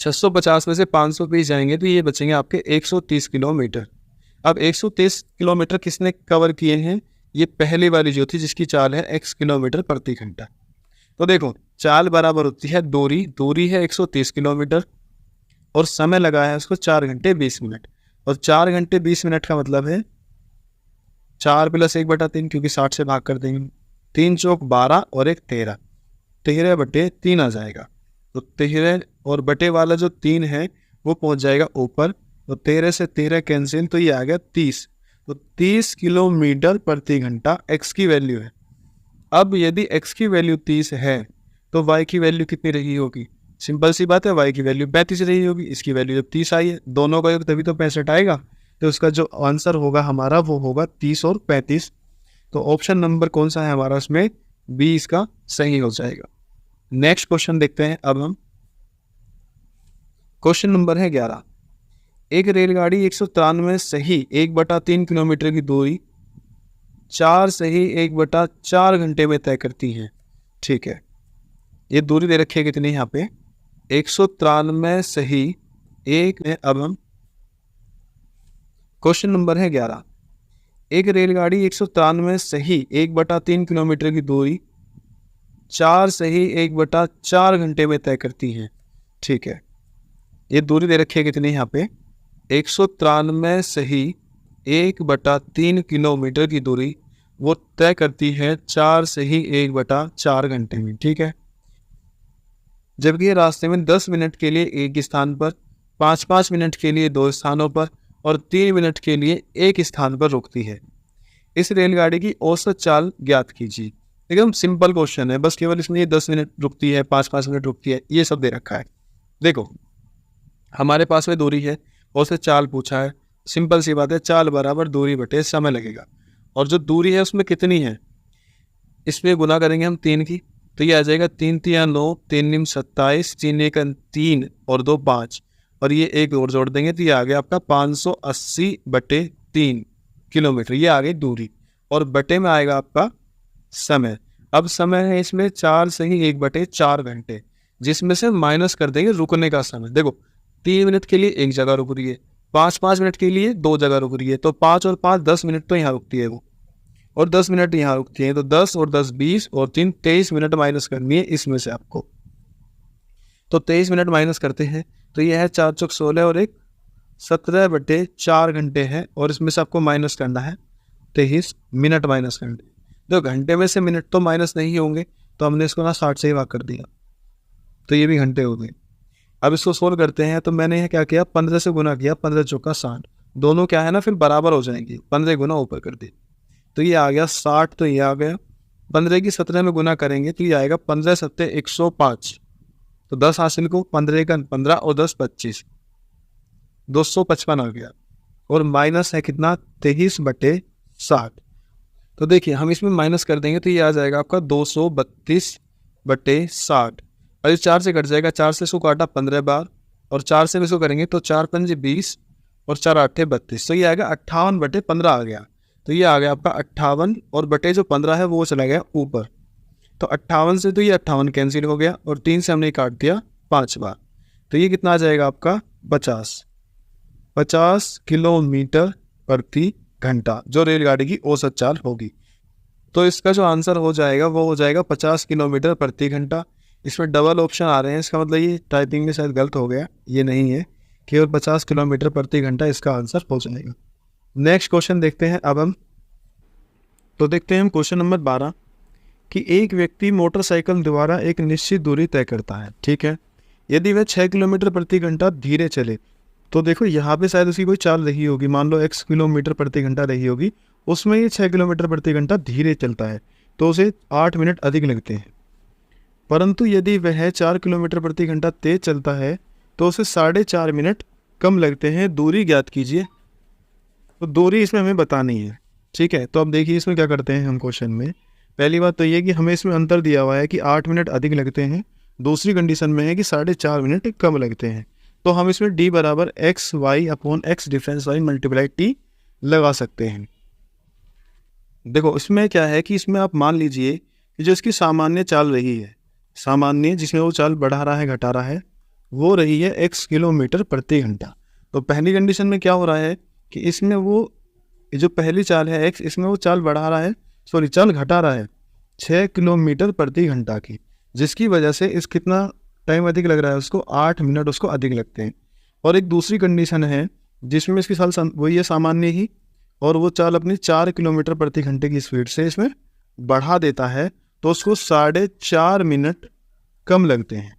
650 में से 520 जाएंगे तो ये बचेंगे आपके 130 किलोमीटर। अब 130 किलोमीटर किसने कवर किए हैं? ये पहली वाली जो थी जिसकी चाल है x किलोमीटर प्रति घंटा। तो देखो चाल बराबर होती है दूरी है 130 किलोमीटर और समय लगा है उसको 4 घंटे 20 मिनट। और 4 घंटे 20 मिनट का मतलब है 4 + 1/3 क्योंकि 60 से भाग कर देंगे। 3 चौक 12 और 1 13, 13/3 आ जाएगा। तो 13 और बटे वाला जो 3 है वो पहुंच जाएगा ऊपर। तो 13 से 13 कैंसिल तो ये आ गया 30। तो 30 किलोमीटर प्रति घंटा x की वैल्यू है। अब यदि x की वैल्यू 30 है तो y की वैल्यू कितनी रही होगी? सिंपल सी बात है, y की वैल्यू 35 रही होगी, इसकी वैल्यू जब 30 आई है, दोनों का योग तभी तो 65 आएगा। तो उसका जो आंसर होगा हमारा वो होगा 30 और 35। तो ऑप्शन नंबर कौन सा है हमारा उसमें? बी इसका सही हो जाएगा। नेक्स्ट क्वेश्चन देखते हैं अब हम। क्वेश्चन नंबर है 11। एक रेलगाड़ी 193 सही 1/3 किलोमीटर की दूरी 4 सही 1/4 घंटे में तय करती है। ठीक है, ये दूरी दे रखी है कितनी यहाँ पे? 193 सही एक में। अब हम क्वेश्चन नंबर है 11। एक रेलगाड़ी 193 सही 1/3 किलोमीटर की दूरी 4 सही 1/4 घंटे में तय करती है। ठीक है, ये दूरी दे रखी है कितनी यहाँ पे? 193 सही 1/3 किलोमीटर की दूरी वो तय करती है 4 सही 1/4 घंटे में। ठीक है, जबकि ये रास्ते में 10 मिनट के लिए एक स्थान पर, 5-5 मिनट के लिए 2 स्थानों पर और 3 मिनट के लिए एक स्थान पर रुकती है। इस रेलगाड़ी की औसत चाल ज्ञात कीजिए। एकदम सिंपल क्वेश्चन है, बस केवल इसमें ये 10 मिनट रुकती है, 5-5 मिनट रुकती है, ये सब दे रखा है। देखो हमारे पास में दूरी है, औसत चाल पूछा है, सिंपल सी बात है, चाल बराबर दूरी बटे समय लगेगा। और जो दूरी है उसमें कितनी है, इसमें गुना करेंगे हम 3 की, तो ये आ जाएगा 3 3 9, 3 9 27, 3 1 3 और 2 5, और ये एक और जोड़ देंगे तो ये आ गया आपका 580/3 किलोमीटर। ये आ गई दूरी, और बटे में आएगा आपका समय। अब समय है इसमें 4 सही 1/4 घंटे, जिसमें से माइनस कर देंगे रुकने का समय। देखो 3 मिनट के लिए एक जगह रुक रही है, 5-5 मिनट के लिए 2 जगह रुक रही है, तो 5 और 5 10 मिनट तो यहाँ रुकती है वो, और 10 मिनट यहाँ रुकती है, तो 10 और 10 20 और 3 23 मिनट माइनस करनी है इसमें से आपको। तो 23 मिनट माइनस करते हैं तो ये है 4 चौक 16 और 1 17/4 घंटे है, और इसमें से आपको माइनस करना है 23 मिनट माइनस करना है। तो घंटे में से मिनट तो माइनस नहीं होंगे, तो हमने इसको ना 60 से ही भाग कर दिया, तो ये भी घंटे हो गए। अब इसको सोल्व करते हैं, तो मैंने यहाँ क्या किया, 15 से गुना किया, 15 चौका 60, दोनों क्या है ना फिर बराबर हो जाएंगे, 15 गुना ऊपर कर दिए तो ये आ गया 60, तो ये आ गया 15 की 17 में गुना करेंगे तो ये आएगा 15 7 105, तो 10 हासिल को, 15 का 15 और 10 25, 255 आ गया, और माइनस है कितना 23/60। तो देखिए हम इसमें माइनस कर देंगे तो ये आ जाएगा आपका 232/60, और ये 4 से कट जाएगा, 4 से इसको काटा 15 बार, और 4 से इसको करेंगे तो 4 पंजे 20 और 4 8 32, तो ये आएगा 58/15 आ गया। तो ये आ गया आपका 58, और बटे जो 15 है वो चला गया ऊपर, तो 58 से तो ये 58 कैंसिल हो गया, और 3 से हमने काट दिया 5 बार, तो ये कितना आ जाएगा आपका 50 किलोमीटर प्रति घंटा, जो रेलगाड़ी की औसत चाल होगी। तो इसका जो आंसर हो जाएगा वो हो जाएगा 50 किलोमीटर प्रति घंटा। इसमें डबल ऑप्शन आ रहे हैं, इसका मतलब ये टाइपिंग में शायद गलत हो गया, ये नहीं है, केवल 50 किलोमीटर प्रति घंटा इसका आंसर हो जाएगा। नेक्स्ट क्वेश्चन देखते हैं अब हम। तो देखते हैं हम क्वेश्चन नंबर 12 कि एक व्यक्ति मोटरसाइकिल द्वारा एक निश्चित दूरी तय करता है। ठीक है, यदि वह 6 किलोमीटर प्रति घंटा धीरे चले, तो देखो यहाँ पे शायद उसकी कोई चाल रही होगी, मान लो x किलोमीटर प्रति घंटा रही होगी, उसमें ये 6 किलोमीटर प्रति घंटा धीरे चलता है, तो उसे 8 मिनट अधिक लगते हैं। परंतु यदि वह 4 किलोमीटर प्रति घंटा तेज चलता है तो उसे 4.5 मिनट कम लगते हैं। दूरी ज्ञात कीजिए। तो दूरी इसमें हमें बतानी है। ठीक है, तो अब देखिए इसमें क्या करते हैं हम क्वेश्चन में। पहली बात तो ये कि हमें इसमें अंतर दिया हुआ है कि 8 मिनट अधिक लगते हैं, दूसरी कंडीशन में है कि 4.5 मिनट कम लगते हैं। तो हम इसमें d बराबर x/x difference y multiply t लगा सकते हैं। देखो इसमें क्या है कि इसमें आप मान लीजिए कि जो इसकी सामान्य चाल रही है, सामान्य जिसमें वो चाल बढ़ा रहा है घटा रहा है, वो रही है x किलोमीटर प्रति घंटा। तो पहली कंडीशन में क्या हो रहा है कि इसमें वो जो पहली चाल है x, इसमें वो चाल बढ़ा रहा है, सॉरी चाल घटा रहा है 6 किलोमीटर प्रति घंटा की, जिसकी वजह से इस कितना टाइम अधिक लग रहा है उसको, 8 मिनट उसको अधिक लगते हैं। और एक दूसरी कंडीशन है जिसमें इसकी चाल वही है सामान्य ही, और वो चाल अपनी 4 किलोमीटर प्रति घंटे की स्पीड से इसमें बढ़ा देता है, तो उसको 4.5 मिनट कम लगते हैं।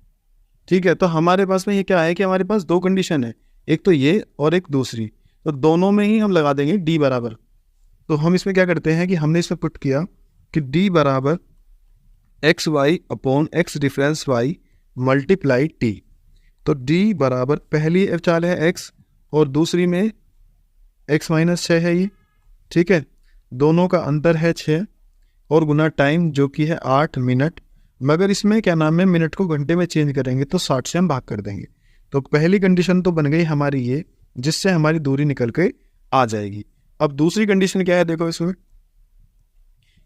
ठीक है, तो हमारे पास में ये क्या है कि हमारे पास दो कंडीशन है, एक तो ये और एक दूसरी, तो दोनों में ही हम लगा देंगे d बराबर। तो हम इसमें क्या करते हैं कि हमने इसमें पुट किया कि d बराबर x y upon x difference y multiply t. तो डी बराबर पहली चाल है एक्स और दूसरी में एक्स माइनस 6 है ये, ठीक है। दोनों का अंतर है 6 और गुना टाइम जो कि है 8 मिनट, मगर इसमें क्या नाम है मिनट को घंटे में चेंज करेंगे तो 60 से हम भाग कर देंगे। तो पहली कंडीशन तो बन गई हमारी ये, जिससे हमारी दूरी निकल के आ जाएगी। अब दूसरी कंडीशन क्या है देखो इसमें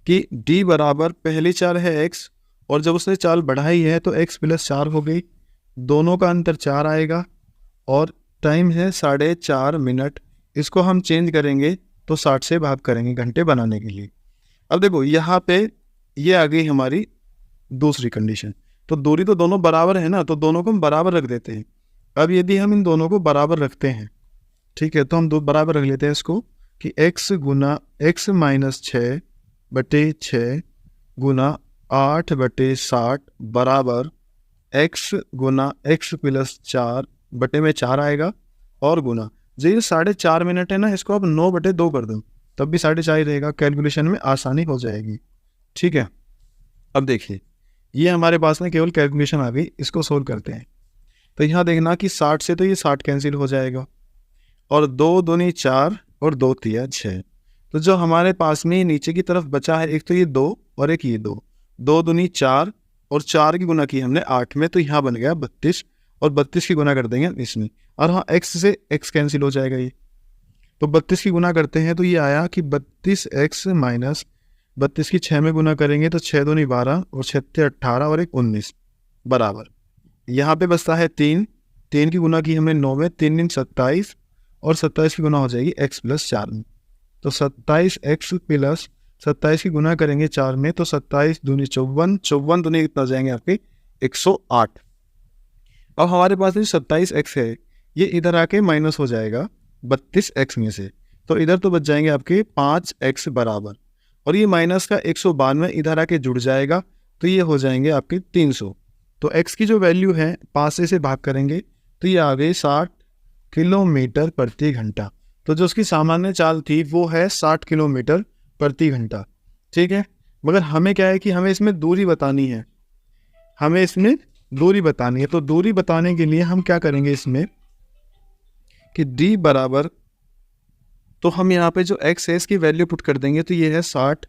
कि d बराबर पहली चाल है x और जब उसने चाल बढ़ाई है तो x प्लस 4 हो गई, दोनों का अंतर 4 आएगा और टाइम है 4.5 मिनट। इसको हम चेंज करेंगे तो 60 से भाग करेंगे घंटे बनाने के लिए। अब देखो यहाँ पे ये आ गई हमारी दूसरी कंडीशन। तो दूरी तो दोनों बराबर है ना, तो दोनों को हम बराबर रख देते हैं। अब यदि हम इन दोनों को बराबर रखते हैं, ठीक है, तो हम दो बराबर रख लेते हैं इसको कि x गुना x माइनस 6 बटे 6 गुना 8/60 बराबर x गुना x प्लस 4 बटे में 4 आएगा और गुना जो ये 4.5 मिनट है ना, इसको आप 9/2 कर दो तब भी 4.5 रहेगा, कैलकुलेशन में आसानी हो जाएगी, ठीक है। अब देखिए ये हमारे पास में केवल कैलकुलेशन आ गई, इसको सोल्व करते हैं। तो यहाँ देखना कि 60 से तो ये 60 कैंसिल हो जाएगा और 2 दूनी 4 और 2 तिया 6। तो जो हमारे पास में नीचे की तरफ बचा है, एक तो ये 2 और एक ये 2, 2 दूनी 4 और 4 की गुना की हमने 8 में, तो यहाँ बन गया 32 और 32 की गुना कर देंगे इसमें, और हाँ x से x कैंसिल हो जाएगा ये। तो 32 की गुना करते हैं तो ये आया कि 32x माइनस 32 की 6 में गुना करेंगे तो 6 दूनी 12 और 6 18 और 1 19 बराबर यहाँ पे बचता है 3 की गुना की हमने 9 में, 3 दिन 27 और 27 की गुना हो जाएगी x प्लस 4 में। तो 27x प्लस 27 की गुना करेंगे 4 में तो 27 दूनी 54, 54 दूनी कितना जाएंगे आपके 108। अब हमारे पास जो 27x है ये इधर आके माइनस हो जाएगा 32x में से, तो इधर तो बच जाएंगे आपके 5x बराबर, और ये माइनस का 192 इधर आके जुड़ जाएगा तो ये हो जाएंगे आपके 300। तो x की जो वैल्यू है 5 से भाग करेंगे तो ये आ गई 60 किलोमीटर प्रति घंटा। तो जो उसकी सामान्य चाल थी वो है 60 किलोमीटर प्रति घंटा, ठीक है। मगर हमें क्या है कि हमें इसमें दूरी बतानी है, हमें इसमें दूरी बतानी है। तो दूरी बताने के लिए हम क्या करेंगे इसमें कि d बराबर, तो हम यहाँ पे जो x है इसकी वैल्यू पुट कर देंगे तो ये है 60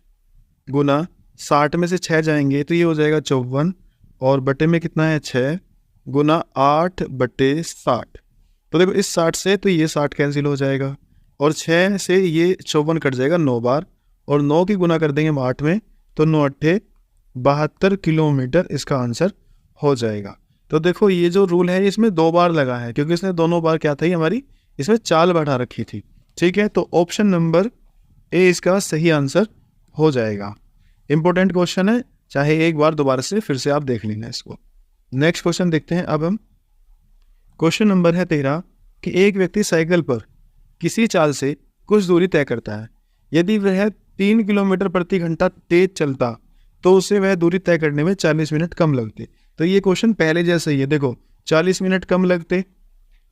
गुना 60 में से 6 जाएंगे तो ये हो जाएगा 54 और बटे में कितना है 6 गुना 8/60। तो देखो इस 60 से तो ये 60 कैंसिल हो जाएगा और 6 से ये 54 कट जाएगा 9 बार, और 9 की गुना कर देंगे हम 8 में तो 9 8 72 किलोमीटर इसका आंसर हो जाएगा। तो देखो ये जो रूल है इसमें 2 बार लगा है क्योंकि इसने दोनों बार क्या थी हमारी इसमें चाल बढ़ा रखी थी, ठीक है। तो ऑप्शन नंबर ए इसका सही आंसर हो जाएगा। इंपॉर्टेंट क्वेश्चन है, चाहे एक बार दोबारा से फिर से आप देख लेना इसको। नेक्स्ट क्वेश्चन देखते हैं अब हम। क्वेश्चन नंबर है 13 कि एक व्यक्ति साइकिल पर किसी चाल से कुछ दूरी तय करता है। यदि वह 3 किलोमीटर प्रति घंटा तेज चलता तो उसे वह दूरी तय करने में 40 मिनट कम लगते। तो ये क्वेश्चन पहले जैसा ही है, देखो 40 मिनट कम लगते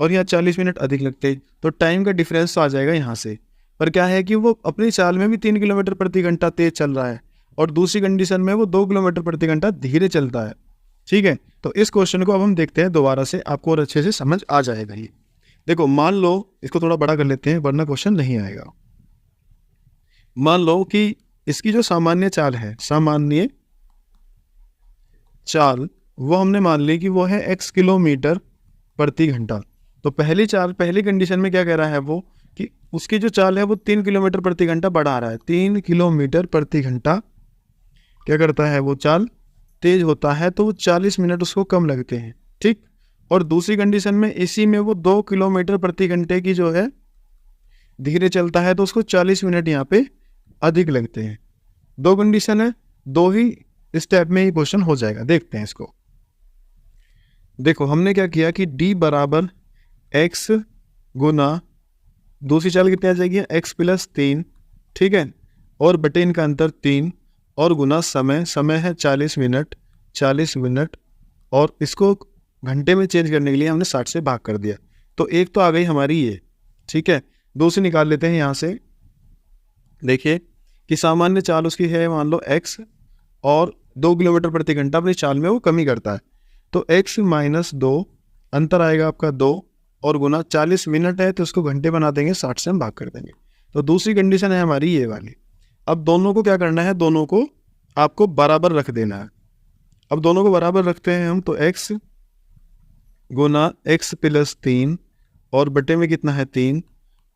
और यहाँ 40 मिनट अधिक लगते, तो टाइम का डिफरेंस आ जाएगा यहाँ से। पर क्या है कि वो अपनी चाल में भी 3 किलोमीटर प्रति घंटा तेज चल रहा है और दूसरी कंडीशन में वो 2 किलोमीटर प्रति घंटा धीरे चलता है, ठीक है। तो इस क्वेश्चन को अब हम देखते हैं दोबारा से, आपको और अच्छे से समझ आ जाएगा ये। देखो मान लो, इसको थोड़ा बड़ा कर लेते हैं वरना क्वेश्चन नहीं आएगा। मान लो कि इसकी जो सामान्य चाल है, सामान्य चाल वो हमने मान ली कि वो है x किलोमीटर प्रति घंटा। तो पहली चाल, पहली कंडीशन में क्या कह रहा है वो कि उसकी जो चाल है वो 3 किलोमीटर प्रति घंटा बढ़ा रहा है। 3 किलोमीटर प्रति घंटा क्या करता है वो चाल तेज होता है तो वो 40 मिनट उसको कम लगते हैं, ठीक। और दूसरी कंडीशन में इसी में वो 2 किलोमीटर प्रति घंटे की जो है धीरे चलता है तो उसको 40 मिनट यहाँ पे अधिक लगते हैं। 2 कंडीशन है, 2 ही स्टेप में ही क्वेश्चन हो जाएगा। देखते हैं इसको। देखो हमने क्या किया कि d बराबर x गुना दूसरी चाल कितनी आ जाएगी x प्लस 3, ठीक है, और बटे इनका अंतर 3 और गुना समय, समय है 40 मिनट, 40 मिनट, और इसको घंटे में चेंज करने के लिए हमने 60 से भाग कर दिया। तो एक तो आ गई हमारी ये, ठीक है। दूसरी निकाल लेते हैं यहाँ से। देखिए कि सामान्य चाल उसकी है मान लो x और किलोमीटर प्रति घंटा अपनी चाल में वो कमी करता है। तो x माइनस 2 अंतर आएगा आपका 2 और गुना 40 मिनट है तो उसको घंटे बना देंगे, 60 से हम भाग कर देंगे। तो दूसरी कंडीशन है हमारी ये वाली। अब दोनों को क्या करना है, दोनों को आपको बराबर रख देना है। अब दोनों को बराबर रखते हैं हम, तो x गुना x प्लस 3 और बटे में कितना है 3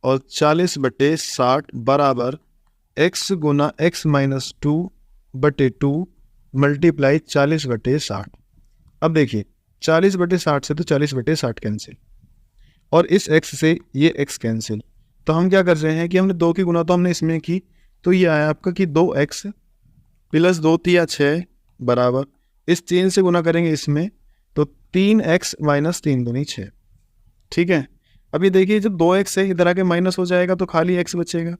और 40/60 बराबर x गुना x माइनस 2 बटे 2 मल्टीप्लाई 40/60। अब देखिए 40/60 से तो 40/60 कैंसिल और इस x से ये x कैंसिल। तो हम क्या कर रहे हैं कि हमने 2 की गुना तो हमने इसमें की, तो ये आया आपका कि 2x प्लस 2 तिया 6 बराबर इस 3 से गुना करेंगे इसमें, तो 3x माइनस 3 दूनी 6। ठीक है, अभी देखिए जब 2x है इधर आके माइनस हो जाएगा तो खाली x बचेगा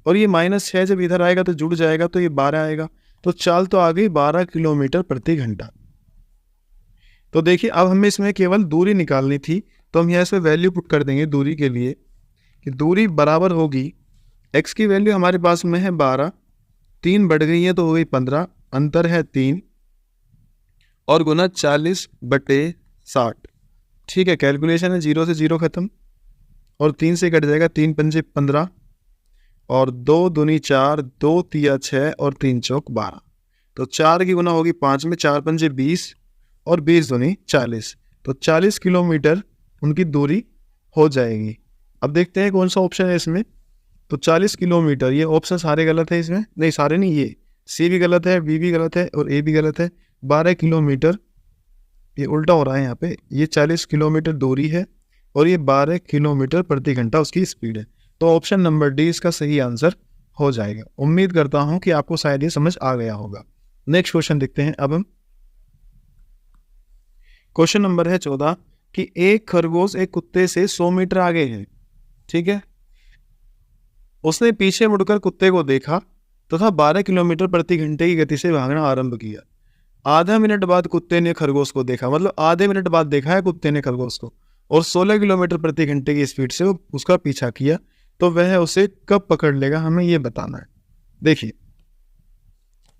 और ये -6 जब इधर आएगा तो जुड़ जाएगा तो ये 12 आएगा। तो चाल तो आ गई 12 किलोमीटर प्रति घंटा। तो देखिए अब हमें इसमें केवल दूरी निकालनी थी, तो हम यहाँ इसमें वैल्यू पुट कर देंगे दूरी के लिए कि दूरी बराबर होगी, x की वैल्यू हमारे पास में है 12, 3 बढ़ गई है तो हो गई 15, अंतर है 3 और गुना 40/60। ठीक है, कैलकुलेशन है 0 से 0 खत्म और 3 से कट जाएगा, 3 पंजे 15 और 2 दूनी 4, 2 तिया 6 और 3 चौक 12। तो 4 की गुना होगी 5 में, 4 पंजे 20 और 20 दूनी 40। तो 40 किलोमीटर उनकी दूरी हो जाएगी। अब देखते हैं कौन सा ऑप्शन है इसमें। तो 40 किलोमीटर, ये ऑप्शन सारे गलत है इसमें, नहीं सारे नहीं, ये सी भी गलत है, बी भी गलत है और ए भी गलत है। 12 किलोमीटर, ये उल्टा हो रहा है यहाँ पे, ये 40 किलोमीटर दूरी है और ये 12 किलोमीटर प्रति घंटा उसकी स्पीड है। तो ऑप्शन नंबर डी इसका सही आंसर हो जाएगा। उम्मीद करता हूँ कि आपको शायद ये समझ आ गया होगा। नेक्स्ट क्वेश्चन देखते हैं अब हम। क्वेश्चन नंबर है 14 कि एक खरगोश एक कुत्ते से 100 मीटर आगे है। ठीक है, उसने पीछे मुड़कर कुत्ते को देखा तथा 12 किलोमीटर प्रति घंटे की गति से भागना आरंभ किया। आधा मिनट बाद कुत्ते ने खरगोश को देखा, मतलब आधे मिनट बाद देखा है कुत्ते ने खरगोश को, और 16 किलोमीटर प्रति घंटे की स्पीड से वो उसका पीछा किया। तो वह उसे कब पकड़ लेगा, हमें ये बताना है। देखिए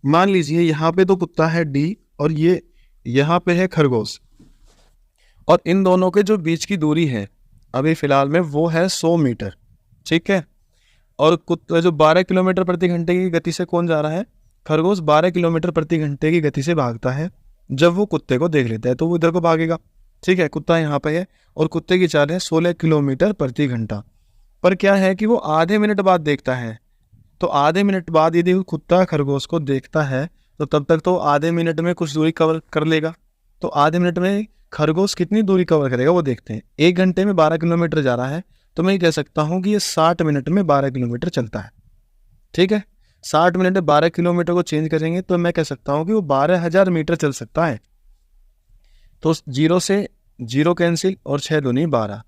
मान लीजिए यहाँ पे तो कुत्ता है डी और ये यहाँ पे है खरगोश, और इन दोनों के जो बीच की दूरी है अभी फिलहाल में वो है 100 मीटर। ठीक है, और कुत्ता जो 12 किलोमीटर प्रति घंटे की गति से कौन जा रहा है, खरगोश 12 किलोमीटर प्रति घंटे की गति से भागता है। जब वो कुत्ते को देख लेता है तो वो इधर को भागेगा। ठीक है, कुत्ता यहाँ पे है और कुत्ते की चाल है 16 किलोमीटर प्रति घंटा। पर क्या है कि वो आधे मिनट बाद देखता है, तो आधे मिनट बाद यदि कुत्ता खरगोश को देखता है तो तब तक तो आधे मिनट में कुछ दूरी कवर कर लेगा। तो आधे मिनट में खरगोश कितनी दूरी कवर करेगा वो देखते हैं। 1 घंटे में 12 किलोमीटर जा रहा है, तो मैं कह सकता हूँ कि ये 60 मिनट में 12 किलोमीटर चलता है। ठीक है, 60 मिनट में 12 किलोमीटर को चेंज करेंगे तो मैं कह सकता हूँ कि वो 12,000 मीटर चल सकता है। तो 0 से 0 कैंसिल और 6 दूनी 12।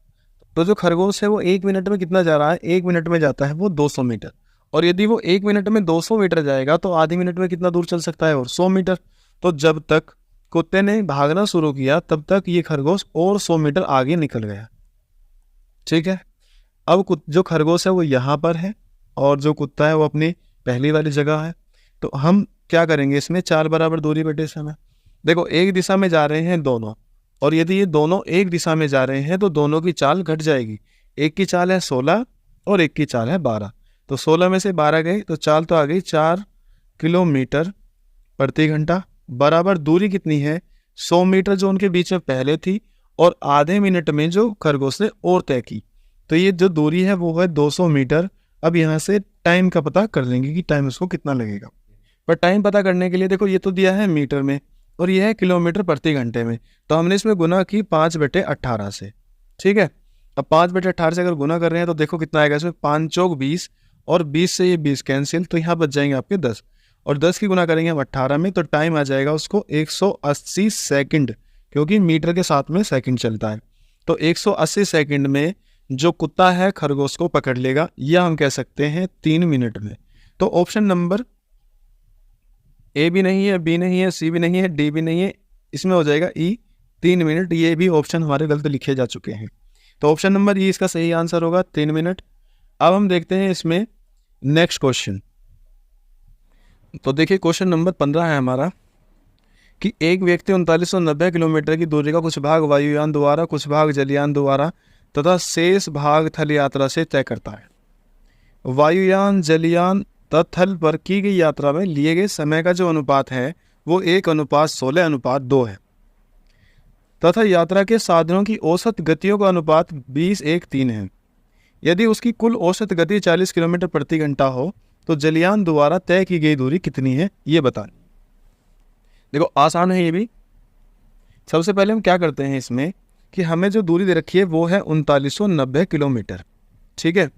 तो जो खरगोश है वो 1 मिनट में कितना जा रहा है, 1 मिनट में जाता है वो 200 मीटर। और यदि वो 1 मिनट में 200 मीटर जाएगा तो आधे मिनट में कितना दूर चल सकता है, और 100 मीटर। तो जब तक कुत्ते ने भागना शुरू किया तब तक ये खरगोश और 100 मीटर आगे निकल गया। ठीक है, अब जो खरगोश है वो यहाँ पर है और जो कुत्ता है वो अपनी पहली वाली जगह है। तो हम क्या करेंगे इसमें, 4 बराबर दूरी बटे समय। देखो एक दिशा में जा रहे हैं दोनों, और यदि ये दोनों एक दिशा में जा रहे हैं तो दोनों की चाल घट जाएगी। एक की चाल है 16 और एक की चाल है 12। तो 16 में से 12 गए तो चाल तो आ गई 4 किलोमीटर प्रति घंटा, बराबर दूरी कितनी है 100 मीटर जो उनके बीच में पहले थी, और आधे मिनट में जो खरगोश ने और तय की। तो ये जो दूरी है वो है 200 मीटर। अब यहाँ से टाइम का पता कर लेंगे कि टाइम उसको कितना लगेगा। पर टाइम पता करने के लिए देखो ये तो दिया है मीटर में और ये है किलोमीटर प्रति घंटे में, तो हमने इसमें गुना की 5/18 से। ठीक है, अब 5/18 से अगर गुना कर रहे हैं तो देखो कितना आएगा इसमें, 5 चौक 20 और 20 से ये 20 कैंसिल, तो यहाँ बच जाएंगे आपके 10 और 10 की गुना करेंगे हम 18 में, तो टाइम आ जाएगा उसको 180 सेकंड, क्योंकि मीटर के साथ में सेकंड चलता है। तो 180 सेकंड में जो कुत्ता है खरगोश को पकड़ लेगा, या हम कह सकते हैं 3 मिनट में। तो ऑप्शन नंबर ए भी नहीं है, बी नहीं है, सी भी नहीं है, डी भी नहीं है, इसमें हो जाएगा ई 3 मिनट। ये भी ऑप्शन हमारे गलत लिखे जा चुके हैं, तो ऑप्शन नंबर ई इसका सही आंसर होगा 3 मिनट। अब हम देखते हैं इसमें नेक्स्ट क्वेश्चन। तो देखिए क्वेश्चन नंबर 15 है हमारा कि एक व्यक्ति 3990 किलोमीटर की दूरी का कुछ भाग वायुयान द्वारा, कुछ भाग जलयान द्वारा तथा शेष भाग थल यात्रा से तय करता है। वायुयान, जलयान तथा थल पर की गई यात्रा में लिए गए समय का जो अनुपात है वो 1:16:2 है तथा यात्रा के साधनों की औसत गतियों का अनुपात 20:1:3 है। यदि उसकी कुल औसत गति 40 किलोमीटर प्रति घंटा हो तो जलयान द्वारा तय की गई दूरी कितनी है ये बताएं। देखो आसान है ये भी। सबसे पहले हम क्या करते हैं इसमें कि हमें जो दूरी दे रखी है वो है 3990 किलोमीटर, ठीक है,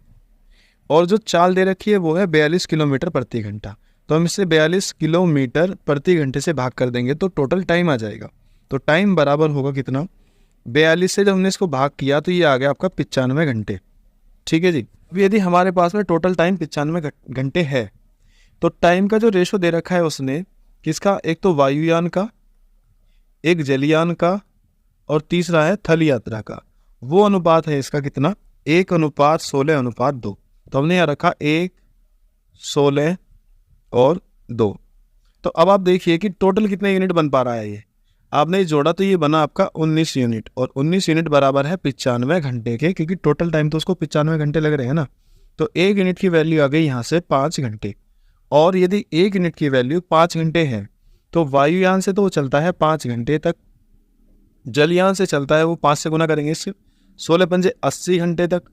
और जो चाल दे रखी है वो है 42 किलोमीटर प्रति घंटा। तो हम इसे 42 किलोमीटर प्रति घंटे से भाग कर देंगे तो टोटल टाइम आ जाएगा। तो टाइम बराबर होगा कितना, 42 से जब हमने इसको भाग किया तो ये आ गया आपका 95 घंटे, ठीक है जी। अब यदि हमारे पास में टोटल टाइम 95 घंटे है तो टाइम का जो रेशो दे रखा है उसने किसका, एक तो वायुयान का, एक जलयान का और तीसरा है थल यात्रा का, वो अनुपात है इसका कितना, 1:16:2। तो हमने यहाँ रखा 1:16:2। तो अब आप देखिए कि टोटल कितने यूनिट बन पा रहा है ये, आपने जोड़ा तो ये बना आपका 19 यूनिट, और 19 यूनिट बराबर है 95 घंटे के, क्योंकि टोटल टाइम तो उसको 95 घंटे लग रहे हैं ना। तो 1 यूनिट की वैल्यू आ गई यहाँ से 5 घंटे। और यदि 1 यूनिट की वैल्यू 5 घंटे है तो वायुयान से तो वो चलता है 5 घंटे तक, जलयान से चलता है वो 5 से गुना करेंगे इससे 16×5 80 घंटे तक,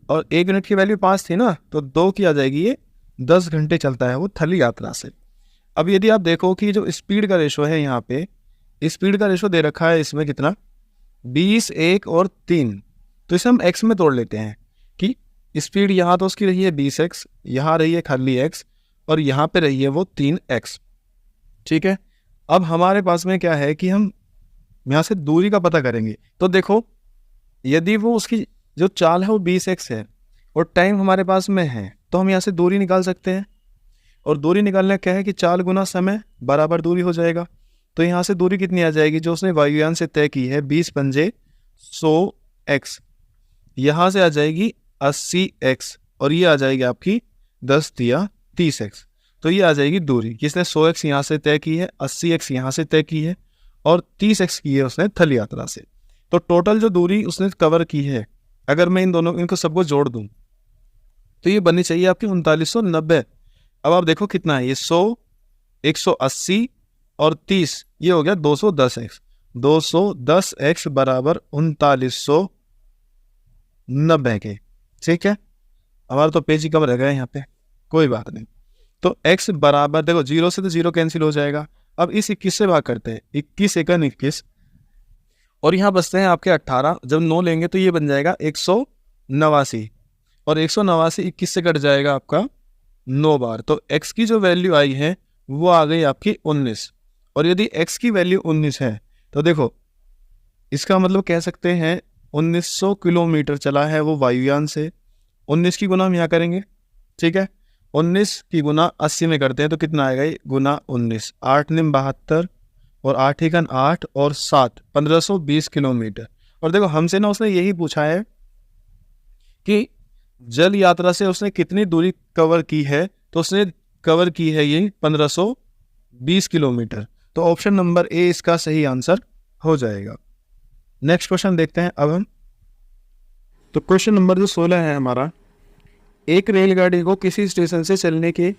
और 1 यूनिट की वैल्यू 5 थी ना तो 2 की आ जाएगी, ये 10 घंटे चलता है वो थल यात्रा से। अब यदि आप देखो कि जो स्पीड का रेशो है यहाँ पे, स्पीड का रेशो दे रखा है इसमें कितना, 20, 1 और 3। तो इसे हम एक्स में तोड़ लेते हैं कि स्पीड यहाँ तो उसकी रही है 20x, यहाँ रही है खाली x, और यहाँ पे रही है वो 3x, ठीक है। अब हमारे पास में क्या है कि हम यहाँ से दूरी का पता करेंगे। तो देखो यदि वो उसकी जो चाल है वो 20x है और टाइम हमारे पास में है तो हम यहाँ से दूरी निकाल सकते हैं, और दूरी निकालना क्या है कि चाल गुना समय बराबर दूरी हो जाएगा। तो यहाँ से दूरी कितनी आ जाएगी जो उसने वायुयान से तय की है, 20×100x, यहाँ से आ जाएगी 80x, और ये आ जाएगी आपकी 10×30x। तो ये आ जाएगी दूरी, किसने 100x यहाँ से तय की है, 80x यहाँ से तय की है और 30x की है उसने थल यात्रा से। तो टोटल जो दूरी उसने कवर की है, अगर मैं इनको सबको जोड़ दूं तो ये बननी चाहिए आपकी 3990। अब आप देखो कितना है ये, 100, 180 और 30, ये हो गया 210x। 210x बराबर 3990 के, ठीक है। हमारा तो पेज ही कम रह गया यहाँ पे, कोई बात नहीं। तो x बराबर देखो 0 से तो 0 कैंसिल हो जाएगा। अब इस 21 से भाग करते हैं, 21 एकन 21, और यहाँ बचते हैं आपके 18। जब 9 लेंगे तो ये बन जाएगा 189, और 189 21 से कट जाएगा आपका 9 बार। तो x की जो वैल्यू आई है वो आ गई आपकी 19। और यदि x की वैल्यू 19 है तो देखो इसका मतलब कह सकते हैं 1900 किलोमीटर चला है वो वायुयान से। 19 की गुना हम यहाँ करेंगे, ठीक है। 19 की गुना 80 में करते हैं तो कितना आएगा, ये गुना 19, 8 निम 72 और 8 एकन 8 और 7, 1520 किलोमीटर। और देखो हमसे ना उसने यही पूछा है कि जल यात्रा से उसने कितनी दूरी कवर की है, तो उसने कवर की है ये 1520 किलोमीटर। तो ऑप्शन नंबर ए इसका सही आंसर हो जाएगा। नेक्स्ट क्वेश्चन देखते हैं अब हम। तो क्वेश्चन नंबर जो 16 है हमारा, एक रेलगाड़ी को किसी स्टेशन से चलने के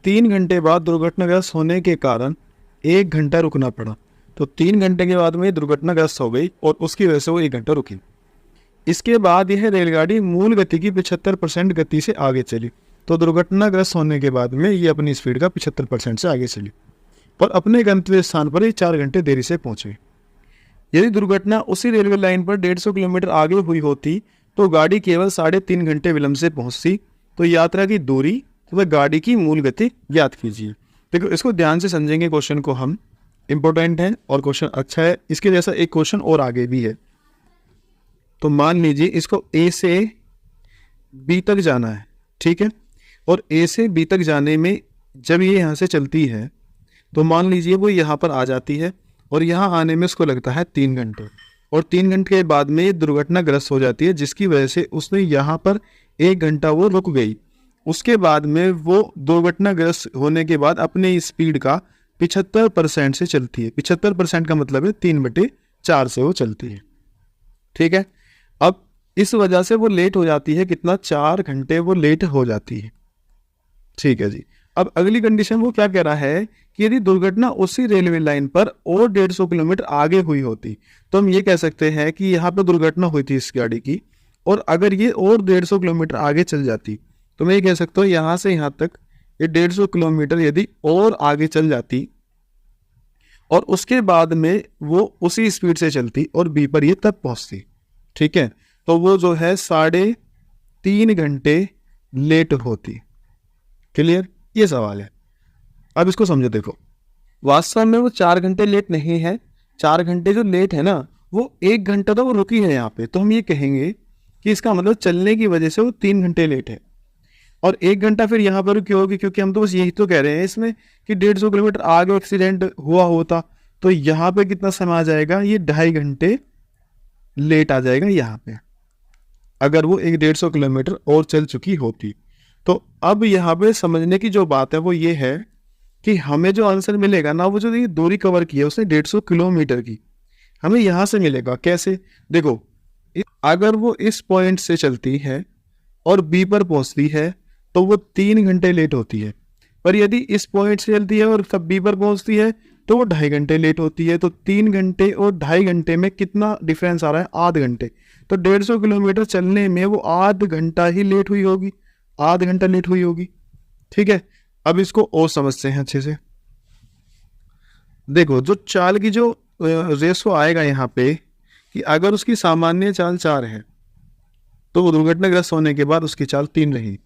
3 घंटे बाद दुर्घटनाग्रस्त होने के कारण 1 घंटा रुकना पड़ा। तो 3 घंटे के बाद में दुर्घटनाग्रस्त हो गई और उसकी वजह से वो 1 घंटा रुकी। इसके बाद यह रेलगाड़ी मूल गति की 75% गति से आगे चली। तो दुर्घटनाग्रस्त होने के बाद में ये अपनी स्पीड का 75% से आगे चली और अपने गंतव्य स्थान पर ही 4 घंटे देरी से पहुंची। यदि दुर्घटना उसी रेलवे लाइन पर 150 किलोमीटर आगे हुई होती तो गाड़ी केवल 3.5 घंटे विलंब से पहुंचती। तो यात्रा की दूरी वह गाड़ी की मूल गति ज्ञात कीजिए। देखो इसको ध्यान से समझेंगे क्वेश्चन को हम, इंपॉर्टेंट है और क्वेश्चन अच्छा है। इसके जैसा एक क्वेश्चन और आगे भी है। तो मान लीजिए इसको ए से बी तक जाना है, ठीक है, और ए से बी तक जाने में जब ये यहाँ से चलती है तो मान लीजिए वो यहाँ पर आ जाती है और यहाँ आने में उसको लगता है 3 घंटे, और 3 घंटे के बाद में ये दुर्घटनाग्रस्त हो जाती है, जिसकी वजह से उसने यहाँ पर 1 घंटा वो रुक गई। उसके बाद में वो दुर्घटनाग्रस्त होने के बाद अपने स्पीड का 75% से चलती है। 75% का मतलब है 3/4 से वो चलती है। ठीक है, अब इस वजह से वो लेट हो जाती है, कितना, 4 घंटे वो लेट हो जाती है। ठीक है जी। अब अगली कंडीशन वो क्या कह रहा है कि यदि दुर्घटना उसी रेलवे लाइन पर और 150 किलोमीटर आगे हुई होती, तो हम ये कह सकते हैं कि यहाँ पे दुर्घटना हुई थी इस गाड़ी की, और अगर ये और 150 किलोमीटर आगे चल जाती, तो मैं ये कह सकता हूँ यहाँ से यहाँ तक ये 150 किलोमीटर यदि और आगे चल जाती और उसके बाद में वो उसी स्पीड से चलती और बी पर ये तब पहुँचती, ठीक है, तो वो जो है 3.5 घंटे लेट होती। क्लियर, ये सवाल है। अब इसको समझो, देखो वास्तव में वो 4 घंटे लेट नहीं है। 4 घंटे जो लेट है ना, वो 1 घंटा तो वो रुकी है यहाँ पे, तो हम ये कहेंगे कि इसका मतलब चलने की वजह से वो 3 घंटे लेट है। और 1 घंटा फिर यहाँ पर क्यों होगी, क्योंकि हम तो बस यही तो कह रहे हैं इसमें कि 150 किलोमीटर आगे एक्सीडेंट हुआ होता, तो यहाँ पे कितना समय आ जाएगा, ये 2.5 घंटे लेट आ जाएगा यहाँ पे, अगर वो 150 किलोमीटर और चल चुकी होती। तो अब यहाँ पे समझने की जो बात है वो ये है कि हमें जो आंसर मिलेगा ना, वो जो ये दूरी कवर की है उसने 150 किलोमीटर की, हमें यहाँ से मिलेगा। कैसे, देखो अगर वो इस पॉइंट से चलती है और बी पर पहुंचती है तो वो 3 घंटे लेट होती है, पर यदि इस पॉइंट से चलती है और तब बी पर पहुंचती है तो वो 2.5 घंटे लेट होती है। तो 3 घंटे और 2.5 घंटे में कितना डिफरेंस आ रहा है, आध घंटे। तो 150 किलोमीटर चलने में वो आध घंटा ही लेट हुई होगी, आध घंटा लेट हुई होगी। ठीक है, अब इसको और समझते हैं अच्छे से। देखो जो चाल की जो रेशो आएगा यहाँ पे, कि अगर उसकी सामान्य चाल 4 है तो वो दुर्घटनाग्रस्त होने के बाद उसकी चाल 3 रही,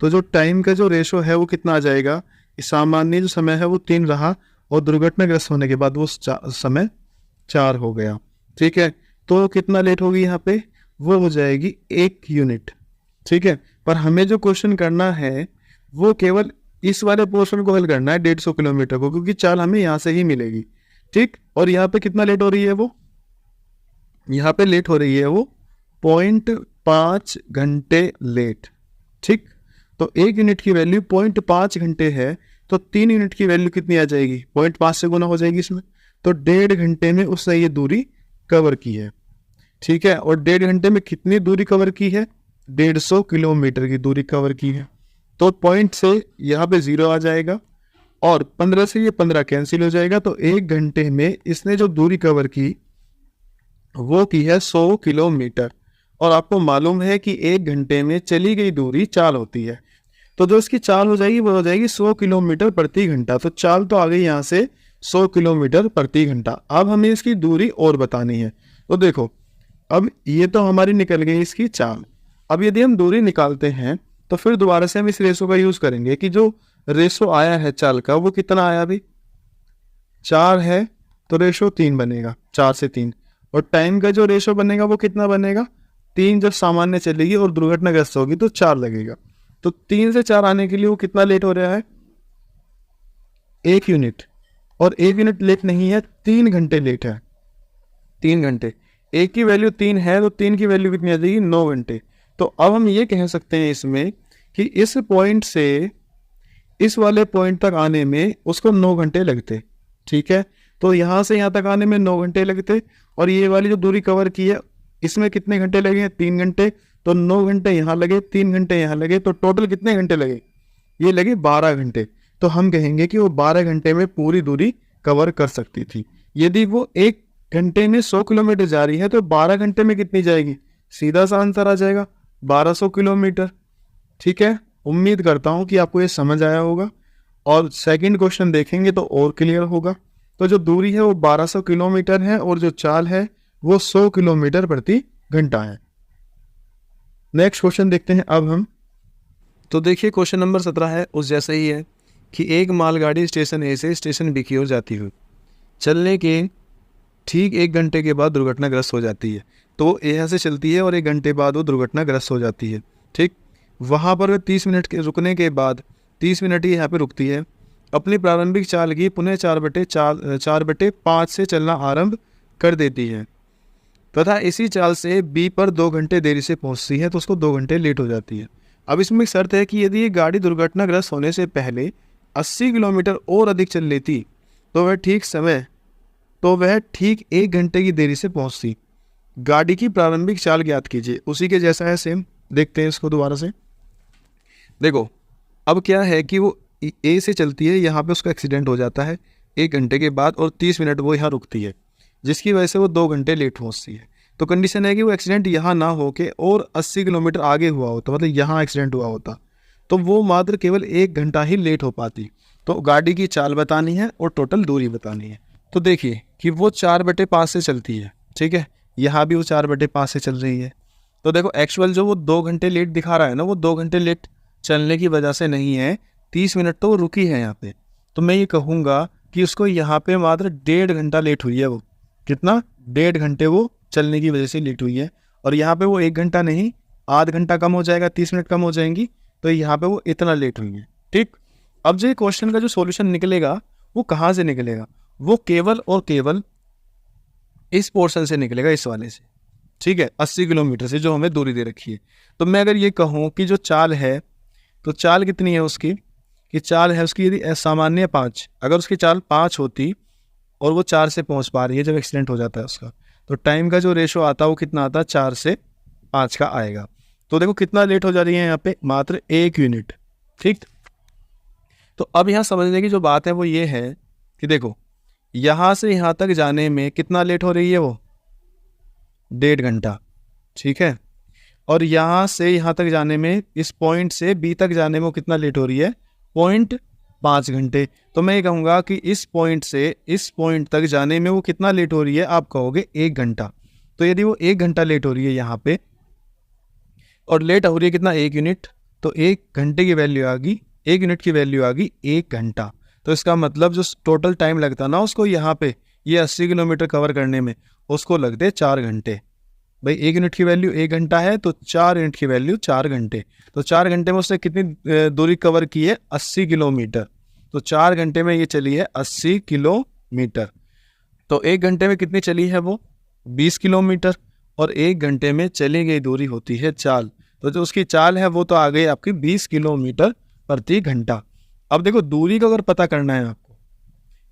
तो जो टाइम का जो रेशो है वो कितना आ जाएगा, सामान्य जो समय है वो 3 रहा और दुर्घटनाग्रस्त होने के बाद वो समय 4 हो गया। ठीक है, तो कितना लेट होगी यहाँ पे, वो हो जाएगी 1 यूनिट। ठीक है, पर हमें जो क्वेश्चन करना है वो केवल इस वाले पोर्शन को हल करना है, 150 किलोमीटर को, क्योंकि चाल हमें यहाँ से ही मिलेगी। ठीक, और यहाँ पे कितना लेट हो रही है, वो यहाँ पे लेट हो रही है वो 0.5 घंटे लेट। ठीक, तो 1 यूनिट की वैल्यू 0.5 घंटे है, तो 3 यूनिट की वैल्यू कितनी आ जाएगी, 0.5 से गुना हो जाएगी इसमें, तो 1.5 घंटे में उसने ये दूरी कवर की है। ठीक है, और 1.5 घंटे में कितनी दूरी कवर की है, 150 किलोमीटर की दूरी कवर की है। तो पॉइंट से यहाँ पे 0 आ जाएगा और 15 से ये 15 कैंसिल हो जाएगा, तो 1 घंटे में इसने जो दूरी कवर की वो की है 100 किलोमीटर। और आपको मालूम है कि 1 घंटे में चली गई दूरी चाल होती है, तो जो इसकी चाल हो जाएगी वो हो जाएगी 100 किलोमीटर प्रति घंटा। तो चाल तो आ गई यहाँ से 100 किलोमीटर प्रति घंटा। अब हमें इसकी दूरी और बतानी है, तो देखो अब ये तो हमारी निकल गई इसकी चाल। अब यदि हम दूरी निकालते हैं तो फिर दोबारा से हम इस रेशो का यूज करेंगे कि जो रेशो आया है चाल का वो कितना आया, अभी 4 है तो रेशो 3 बनेगा, 4 से 3। और टाइम का जो रेशो बनेगा वो कितना बनेगा, 3 जब सामान्य चलेगी और दुर्घटनाग्रस्त होगी तो 4 लगेगा। तो 3 से 4 आने के लिए वो कितना लेट हो रहा है, 1 यूनिट। और 1 यूनिट लेट नहीं है, 3 घंटे लेट है, 3 घंटे। 1 की वैल्यू 3 है तो 3 की वैल्यू कितनी आ जाएगी, 9 घंटे। तो अब हम ये कह सकते हैं इसमें कि इस पॉइंट से इस वाले पॉइंट तक आने में उसको 9 घंटे लगते। ठीक है, तो यहाँ से यहाँ तक आने में 9 घंटे लगते, और ये वाली जो दूरी कवर की है इसमें कितने घंटे लगे, 3 घंटे। तो 9 घंटे यहाँ लगे, 3 घंटे यहाँ लगे, तो टोटल कितने घंटे लगे, ये लगे 12 घंटे। तो हम कहेंगे कि वो 12 घंटे में पूरी दूरी कवर कर सकती थी। यदि वो 1 घंटे में 100 किलोमीटर जा रही है तो 12 घंटे में कितनी जाएगी, सीधा सा आंसर आ जाएगा 1200 किलोमीटर। ठीक है, उम्मीद करता हूँ कि आपको ये समझ आया होगा, और सेकंड क्वेश्चन देखेंगे तो और क्लियर होगा। तो जो दूरी है वो 1200 किलोमीटर है और जो चाल है वो 100 किलोमीटर प्रति घंटा है। नेक्स्ट क्वेश्चन देखते हैं अब हम। तो देखिए क्वेश्चन नंबर 17 है उस जैसा ही है कि एक मालगाड़ी स्टेशन ए से स्टेशन बी की ओर जाती हुई चलने के ठीक 1 घंटे के बाद दुर्घटनाग्रस्त हो जाती है। तो यहाँ से चलती है और 1 घंटे बाद वो दुर्घटनाग्रस्त हो जाती है। ठीक, वहाँ पर 30 मिनट के रुकने के बाद 30 मिनट ही यहाँ पे रुकती है। अपनी प्रारंभिक चाल की पुनः 4/5 से चलना आरंभ कर देती है तथा इसी चाल से बी पर 2 घंटे देरी से पहुँचती है, तो उसको 2 घंटे लेट हो जाती है। अब इसमें एक शर्त है कि यदि ये गाड़ी दुर्घटनाग्रस्त होने से पहले 80 किलोमीटर और अधिक चल लेती तो वह ठीक 1 घंटे की देरी से पहुंचती। गाड़ी की प्रारंभिक चाल ज्ञात कीजिए। उसी के जैसा है सेम, देखते हैं इसको दोबारा से। देखो अब क्या है कि वो ए से चलती है, यहाँ पे उसका एक्सीडेंट हो जाता है 1 घंटे के बाद और 30 मिनट वो यहाँ रुकती है, जिसकी वजह से वो 2 घंटे लेट पहुँचती है। तो कंडीशन है कि वो एक्सीडेंट यहाँ ना हो के और 80 किलोमीटर आगे हुआ होता, मतलब यहाँ एक्सीडेंट हुआ होता, तो वो मात्र केवल 1 घंटा ही लेट हो पाती। तो गाड़ी की चाल बतानी है और टोटल दूरी बतानी है। तो देखिए कि वो 4/5 से चलती है, ठीक है, यहाँ भी वो 4/5 से चल रही है। तो देखो एक्चुअल जो वो 2 घंटे लेट दिखा रहा है ना, वो 2 घंटे लेट चलने की वजह से नहीं है, 30 मिनट तो वो रुकी है यहाँ पे। तो मैं ये कहूँगा कि उसको यहाँ पे मात्र 1.5 घंटा लेट हुई है। वो कितना, 1.5 घंटे वो चलने की वजह से लेट हुई है। और यहाँ पे वो 1 घंटा नहीं, आध घंटा कम हो जाएगा, 30 मिनट कम हो जाएंगी, तो यहाँ पे वो इतना लेट हुई है। ठीक, अब जो क्वेश्चन का जो सॉल्यूशन निकलेगा वो कहाँ से निकलेगा, वो केवल और केवल इस पोर्शन से निकलेगा, इस वाले से, ठीक है, 80 किलोमीटर से जो हमें दूरी दे रखी है। तो मैं अगर ये कहूँ कि जो चाल है, तो चाल कितनी है उसकी, कि चाल है उसकी यदि सामान्य 5, अगर उसकी चाल 5 होती और वो 4 से पहुँच पा रही है जब एक्सीडेंट हो जाता है उसका, तो टाइम का जो रेशो आता है वो कितना आता है, 4 से 5 का आएगा। तो देखो कितना लेट हो जा रही है यहाँ पे, मात्र 1 यूनिट। ठीक, तो अब यहाँ समझने की जो बात है वो ये है कि देखो यहाँ से यहाँ तक जाने में कितना लेट हो रही है, वो 1.5 घंटा, ठीक है। और यहाँ से यहाँ तक जाने में, इस पॉइंट से बी तक जाने में वो कितना लेट हो रही है, 0.5 घंटे। तो मैं ये कहूँगा कि इस पॉइंट से इस पॉइंट तक जाने में वो कितना लेट हो रही है, आप कहोगे 1 घंटा। तो यदि वो 1 घंटा लेट हो रही है यहाँ पे और लेट हो रही है कितना, 1 यूनिट, तो 1 घंटे की वैल्यू आ गई, 1 यूनिट की वैल्यू आ गई 1 घंटा। तो इसका मतलब जो टोटल टाइम लगता ना उसको यहाँ पे ये 80 किलोमीटर कवर करने में, उसको लगते 4 घंटे। भाई 1 यूनिट की वैल्यू 1 घंटा है, तो 4 यूनिट की वैल्यू 4 घंटे। तो 4 घंटे में उसने कितनी दूरी कवर की है, 80 किलोमीटर। तो 4 घंटे में ये चली है 80 किलोमीटर। तो 1 घंटे में कितनी चली है वो, 20 किलोमीटर। और 1 घंटे में चली गई दूरी होती है चाल, तो जो उसकी चाल है वो तो आ गई आपकी 20 किलोमीटर प्रति घंटा। अब देखो दूरी का अगर पता करना है आपको,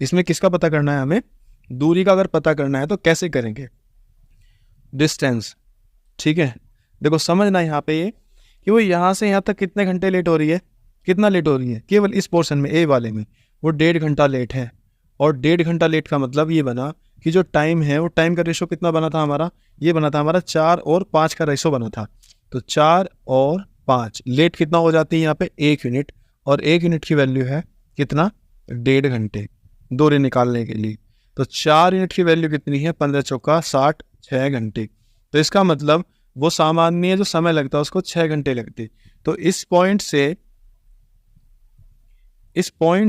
इसमें किसका पता करना है, हमें दूरी का अगर पता करना है तो कैसे करेंगे, डिस्टेंस, ठीक है। देखो समझना यहाँ पे ये कि वो यहाँ से यहाँ तक कितने घंटे लेट हो रही है, कितना लेट हो रही है, केवल इस पोर्शन में ए वाले में वो 1.5 घंटा लेट है। और 1.5 घंटा लेट का मतलब ये बना कि जो टाइम है वो टाइम का रेशो कितना बना था हमारा, ये बना था हमारा 4 और 5 का रेशो बना था। तो 4 और 5 लेट कितना हो जाती है यहाँ पे, 1 यूनिट। और 1 यूनिट की वैल्यू है कितना, 1.5 घंटे दूरी निकालने के लिए। तो 4 यूनिट की वैल्यू कितनी है, 15 चौका 60, 6 घंटे। तो इसका मतलब वो सामान्य जो समय लगता है उसको 6 घंटे लगते। तो इस पॉइंट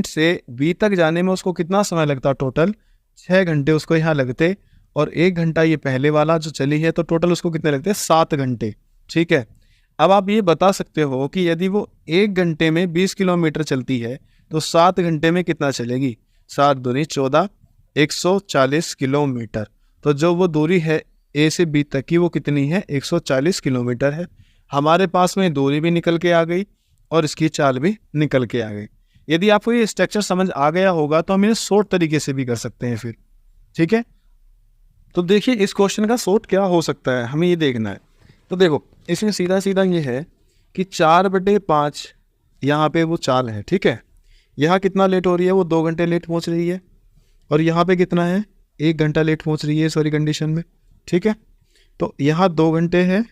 से बी तक जाने में उसको कितना समय लगता, टोटल 6 घंटे उसको यहाँ लगते। और 1 घंटा ये पहले वाला जो चली है, तो टोटल उसको कितने लगते हैं, 7 घंटे, ठीक है। अब आप ये बता सकते हो कि यदि वो 1 घंटे में 20 किलोमीटर चलती है तो 7 घंटे में कितना चलेगी, 7 दूनी 14, 140 किलोमीटर। तो जो वो दूरी है ए से बी तक की वो कितनी है, 140 किलोमीटर है। हमारे पास में दूरी भी निकल के आ गई और इसकी चाल भी निकल के आ गई। यदि आपको ये स्ट्रक्चर समझ आ गया होगा तो हम इन्हें शॉर्ट तरीके से भी कर सकते हैं फिर, ठीक है। तो देखिए इस क्वेश्चन का शॉर्ट क्या हो सकता है, हमें ये देखना है। तो देखो इसमें सीधा सीधा ये है कि 4/5 यहाँ पे वो चाल है, ठीक है। यहाँ कितना लेट हो रही है, वो 2 घंटे लेट पहुँच रही है। और यहाँ पे कितना है, 1 घंटा लेट पहुँच रही है सॉरी कंडीशन में, ठीक है। तो यहाँ 2 घंटे है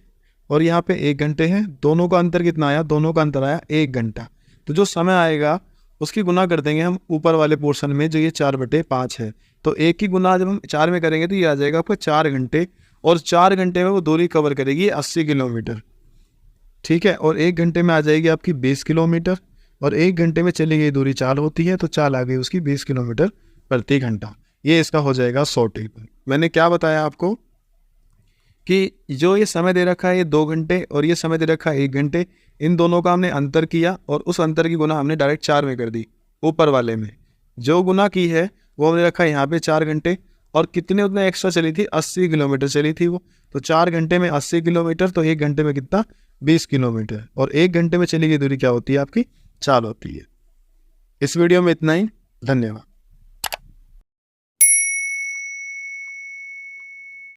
और यहाँ पे 1 घंटे है, दोनों का अंतर कितना आया, दोनों का अंतर आया 1 घंटा। तो जो समय आएगा उसकी गुना कर देंगे हम ऊपर वाले पोर्शन में जो ये 4/5 है। तो 1 की गुना जब हम 4 में करेंगे तो ये आ जाएगा आपका 4 घंटे। और 4 घंटे में वो दूरी कवर करेगी 80 किलोमीटर, ठीक है। और 1 घंटे में आ जाएगी आपकी 20 किलोमीटर। और 1 घंटे में चली गई दूरी चाल होती है, तो चाल आ गई उसकी 20 किलोमीटर प्रति घंटा। ये इसका हो जाएगा शॉर्ट ट्रिक। मैंने क्या बताया आपको कि जो ये समय दे रखा है ये 2 घंटे और ये समय दे रखा है 1 घंटे, इन दोनों का हमने अंतर किया और उस अंतर की गुना हमने डायरेक्ट 4 में कर दी। ऊपर वाले में जो गुना की है वो हमने रखा यहाँ पे 4 घंटे। और कितने उतने एक्स्ट्रा चली थी, 80 किलोमीटर चली थी वो। तो 4 घंटे में 80 किलोमीटर, तो 1 घंटे में कितना, 20 किलोमीटर। और 1 घंटे में चली गई दूरी क्या होती है आपकी, चाल होती है। इस वीडियो में इतना ही। धन्यवाद।